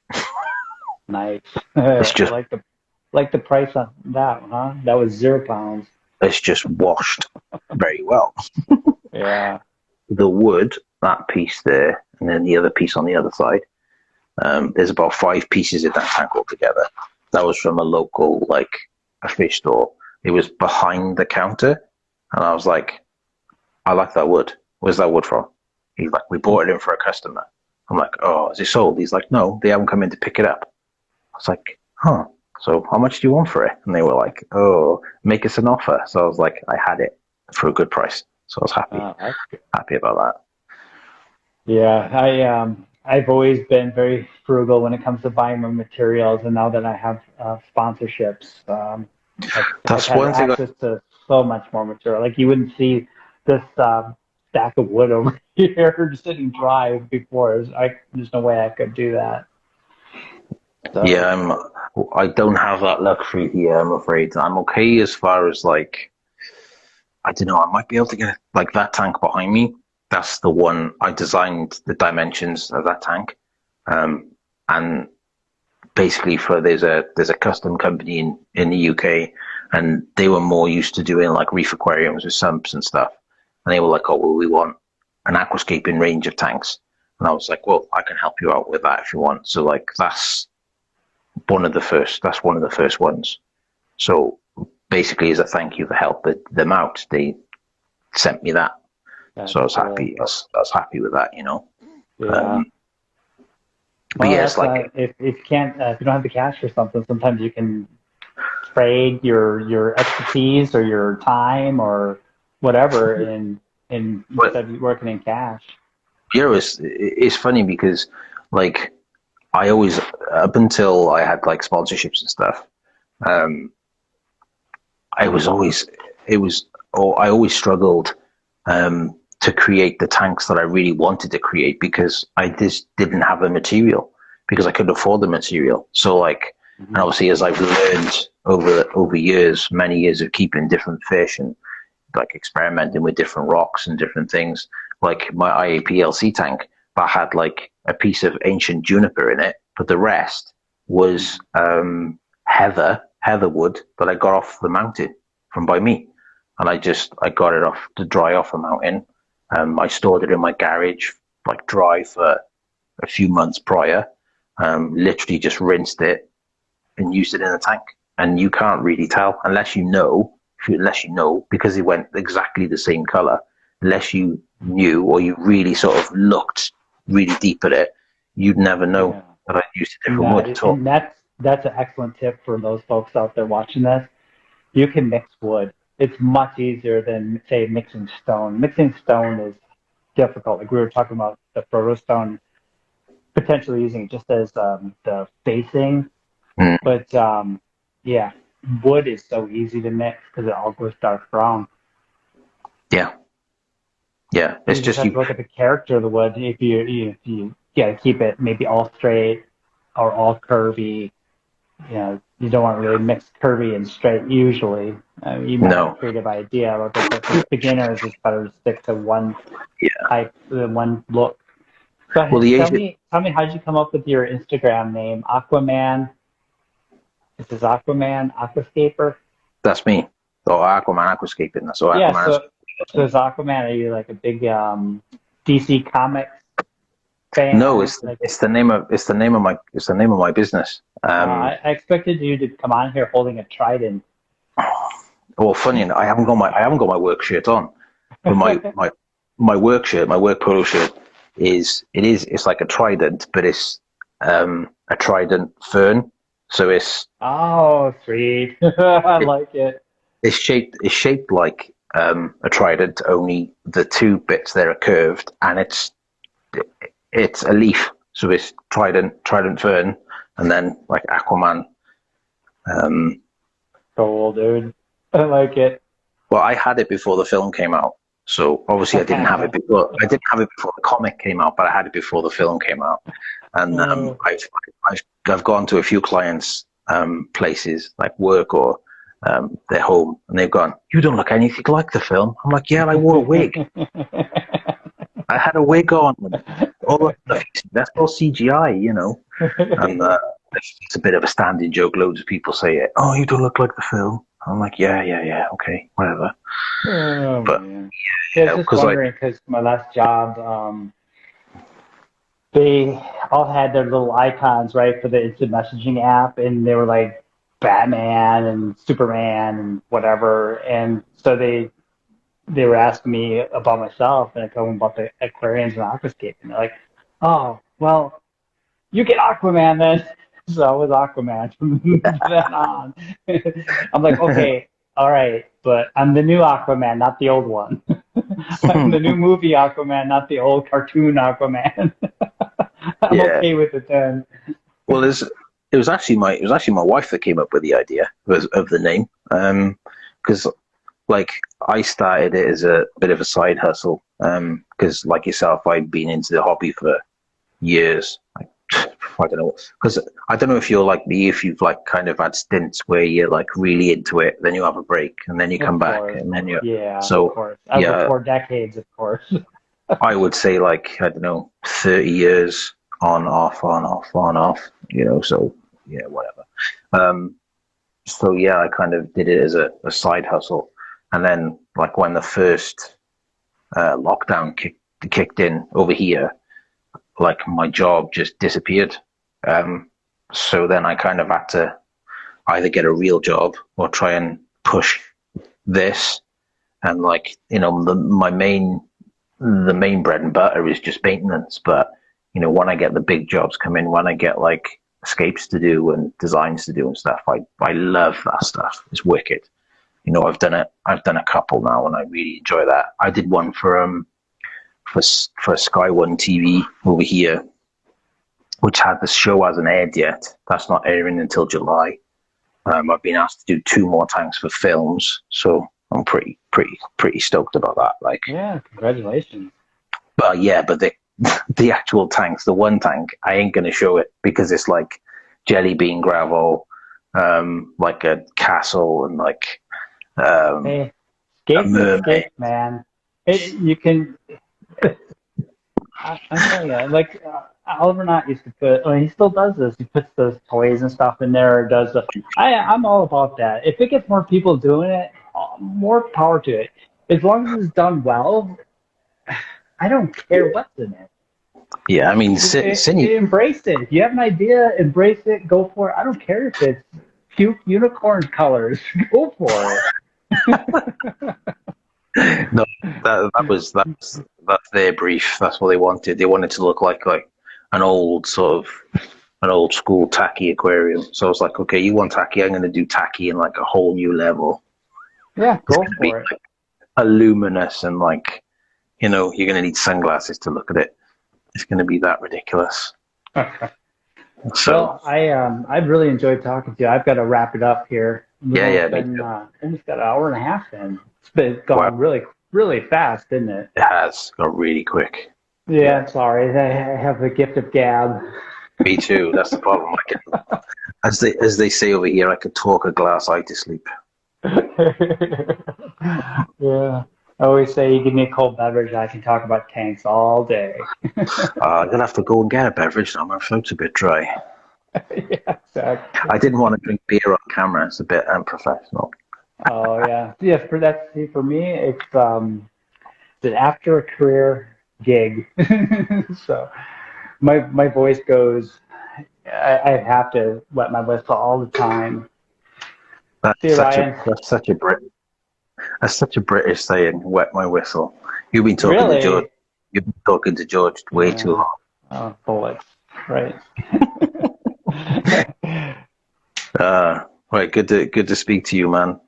Nice. It's just Like the price on that one, huh? That was £0. it's just washed very well. Yeah. The wood, that piece there, and then the other piece on the other side. There's about 5 pieces in that tank altogether. That was from a local, like a fish store. It was behind the counter, and I was like, I like that wood. Where's that wood from? He's like, we bought it in for a customer. I'm like, oh, is it sold? He's like, no, they haven't come in to pick it up. I was like, huh. So how much do you want for it? And they were like, oh, make us an offer. So I was like, I had it for a good price. So I was That's good. happy about that. Yeah, I've always been very frugal when it comes to buying my materials, and now that I have sponsorships, I've That's had one thing. access to so much more material. Like you wouldn't see this stack of wood over here sitting dry before. There's no way I could do that. Yeah, So I don't have that luxury here. I'm afraid I'm okay as far as like I don't know. I might be able to get like that tank behind me. That's the one I designed the dimensions of that tank, and basically for there's a custom company in the UK, and they were more used to doing like reef aquariums with sumps and stuff, and they were like, oh well, we want an aquascaping range of tanks, and I was like, well, I can help you out with that if you want. So like that's one of the first ones. So basically, as a thank you for helping them out, they sent me that. that's So I was cool. happy. I was happy with that, you know. Yeah. Um, but Well, yeah, it's that's like if you can't if you don't have the cash for something, sometimes you can trade your expertise or your time or whatever, and and But instead of working in cash. it's funny because like I always, up until I had like sponsorships and stuff, um, I was always, it was, or I always struggled to create the tanks that I really wanted to create because I just didn't have the material because I couldn't afford the material. So like, and Mm-hmm. obviously as I've learned over years, many years of keeping different fish and like experimenting with different rocks and different things, like my IAPLC tank, that had like a piece of ancient juniper in it, but the rest was heather wood that I got off the mountain from by me, and I got it off to dry off a mountain. I stored it in my garage, like dry for a few months prior. Literally just rinsed it and used it in a tank, and you can't really tell unless you know because it went exactly the same color. Unless you knew or you really sort of looked really deep at it, you'd never know Yeah. that I used a different wood No, at all. and that's an excellent tip for those folks out there watching this. You can mix wood. It's much easier than say mixing stone. Mixing stone is difficult. Like we were talking about the protostone, potentially using it just as the facing, Mm, but yeah, wood is so easy to mix because it all goes dark brown. yeah, yeah. It's You just just have you. to look at the character of the wood. If you gotta keep it maybe all straight or all curvy. You know, you don't want to really mix curvy and straight usually. You might have a No, creative idea about it, but for beginners, it's better to stick to one yeah. type, one look. So Well, the Asian. tell me, how did you come up with your Instagram name, Aquaman? This is Aquaman, Aquascaper. That's me. Or Aquaman, Aquascaping. That's all Yeah, Aquaman. so is Aquaman. Are you like a big DC Comics No, fan? Like, it's the name of my business. I expected you to come on here holding a trident. Well, funny enough, I haven't got my work shirt on, but my work shirt, my work polo shirt it's like a trident, but it's a trident fern. So Oh, sweet. I like it. it's shaped like a trident, only the two bits there are curved, and it's a leaf. So it's trident fern, and then like Aquaman. Um, Cool, dude. I like it. well, I had it before the film came out, so obviously I didn't have it before. I didn't have it before the comic came out, but I had it before the film came out. And Oh. I've gone to a few clients' places like work or their home, and they've gone, "You don't look anything like the film." I'm like, "Yeah, I wore a wig. I had a wig on. All that's all CGI, you know." And it's a bit of a standing joke. Loads of people say it. "Oh, you don't look like the film." I'm like, yeah, okay, whatever. Oh But man. Yeah, I was just because wondering because my last job, they all had their little icons, right, for the instant messaging app, and they were like Batman and Superman and whatever. And so they were asking me about myself, and I told them about the aquariums and aquascaping. They're like, "Oh, well, you get Aquaman then." So I was Aquaman from then on. I'm like, okay, all right, but I'm the new Aquaman, not the old one. I'm the new movie Aquaman, not the old cartoon Aquaman. I'm yeah. okay with it then. Well, it was actually my wife that came up with the idea of the name. Because like I started it as a bit of a side hustle. Because like yourself, I've been into the hobby for years. I don't know, because I don't know if you're like me, if you've like kind of had stints where you're like really into it, then you have a break, and then you come Of back, course. and then you. Yeah, of So course. Over yeah, 4 decades, of course. I would say like I don't know, 30 years on off on off on off. You know, so yeah, whatever. Um, so yeah, I kind of did it as a side hustle, and then like when the first lockdown kicked in over here, like my job just disappeared. Um, so then I kind of had to either get a real job or try and push this. And like the main bread and butter is just maintenance. But when I get the big jobs come in, when I get like escapes to do and designs to do and stuff, I love that stuff. It's wicked. I've done it. I've done a couple now, and I really enjoy that. I did one for Sky One TV over here, which had the show hasn't aired yet. That's not airing until July. I've been asked to do 2 more tanks for films, so I'm pretty stoked about that. Like, yeah, congratulations. but the actual tanks, the one tank, I ain't gonna show it because it's like jelly bean gravel, like a castle, and like Hey, a mermaid. skate, man. You can. I'm telling you, like Oliver Knott used to put. He still does this. He puts those toys and stuff in there. Or does the. I'm all about that. If it gets more people doing it, more power to it. As long as it's done well, I don't care what's in it. Yeah, I mean, Embrace it. If you have an idea, embrace it. Go for it. I don't care if it's puke unicorn colors. Go for it. No, that's their brief. That's what they wanted. They wanted to look like an old school tacky aquarium. So I was like, okay, you want tacky? I'm going to do tacky in like a whole new level. Yeah, go for it. Like, a luminous and like, you're going to need sunglasses to look at it. It's going to be that ridiculous. So, well, I've really enjoyed talking to you. I've got to wrap it up here. Almost got an hour and a half in. It's been gone really, really fast, isn't it? It has got really quick. Yeah, sorry. I have the gift of gab. Me too. That's the problem. As they say over here, I could talk a glass eye to sleep. Yeah. I always say, you give me a cold beverage, I can talk about tanks all day. I'm going to have to go and get a beverage now. My throat's a bit dry. Yeah, exactly. I didn't want to drink beer on camera. It's a bit unprofessional. Oh, yeah. Yeah, for me, it's an after a career gig. So my voice goes, I have to wet my whistle all the time. That's such a British saying, wet my whistle. You've been talking Really? to George. You've been talking to George way too long. Oh, bullets. Right. Right. Good to speak to you, man.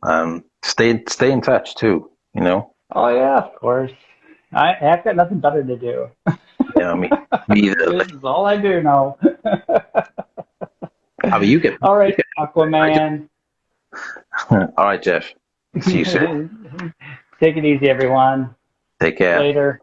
Stay in touch too. Oh yeah, of course. I've got nothing better to do. Yeah, me either. This is all I do now. How about you get? All right, Aquaman. All right, Jeff. See you soon. Take it easy, everyone. Take care. Later.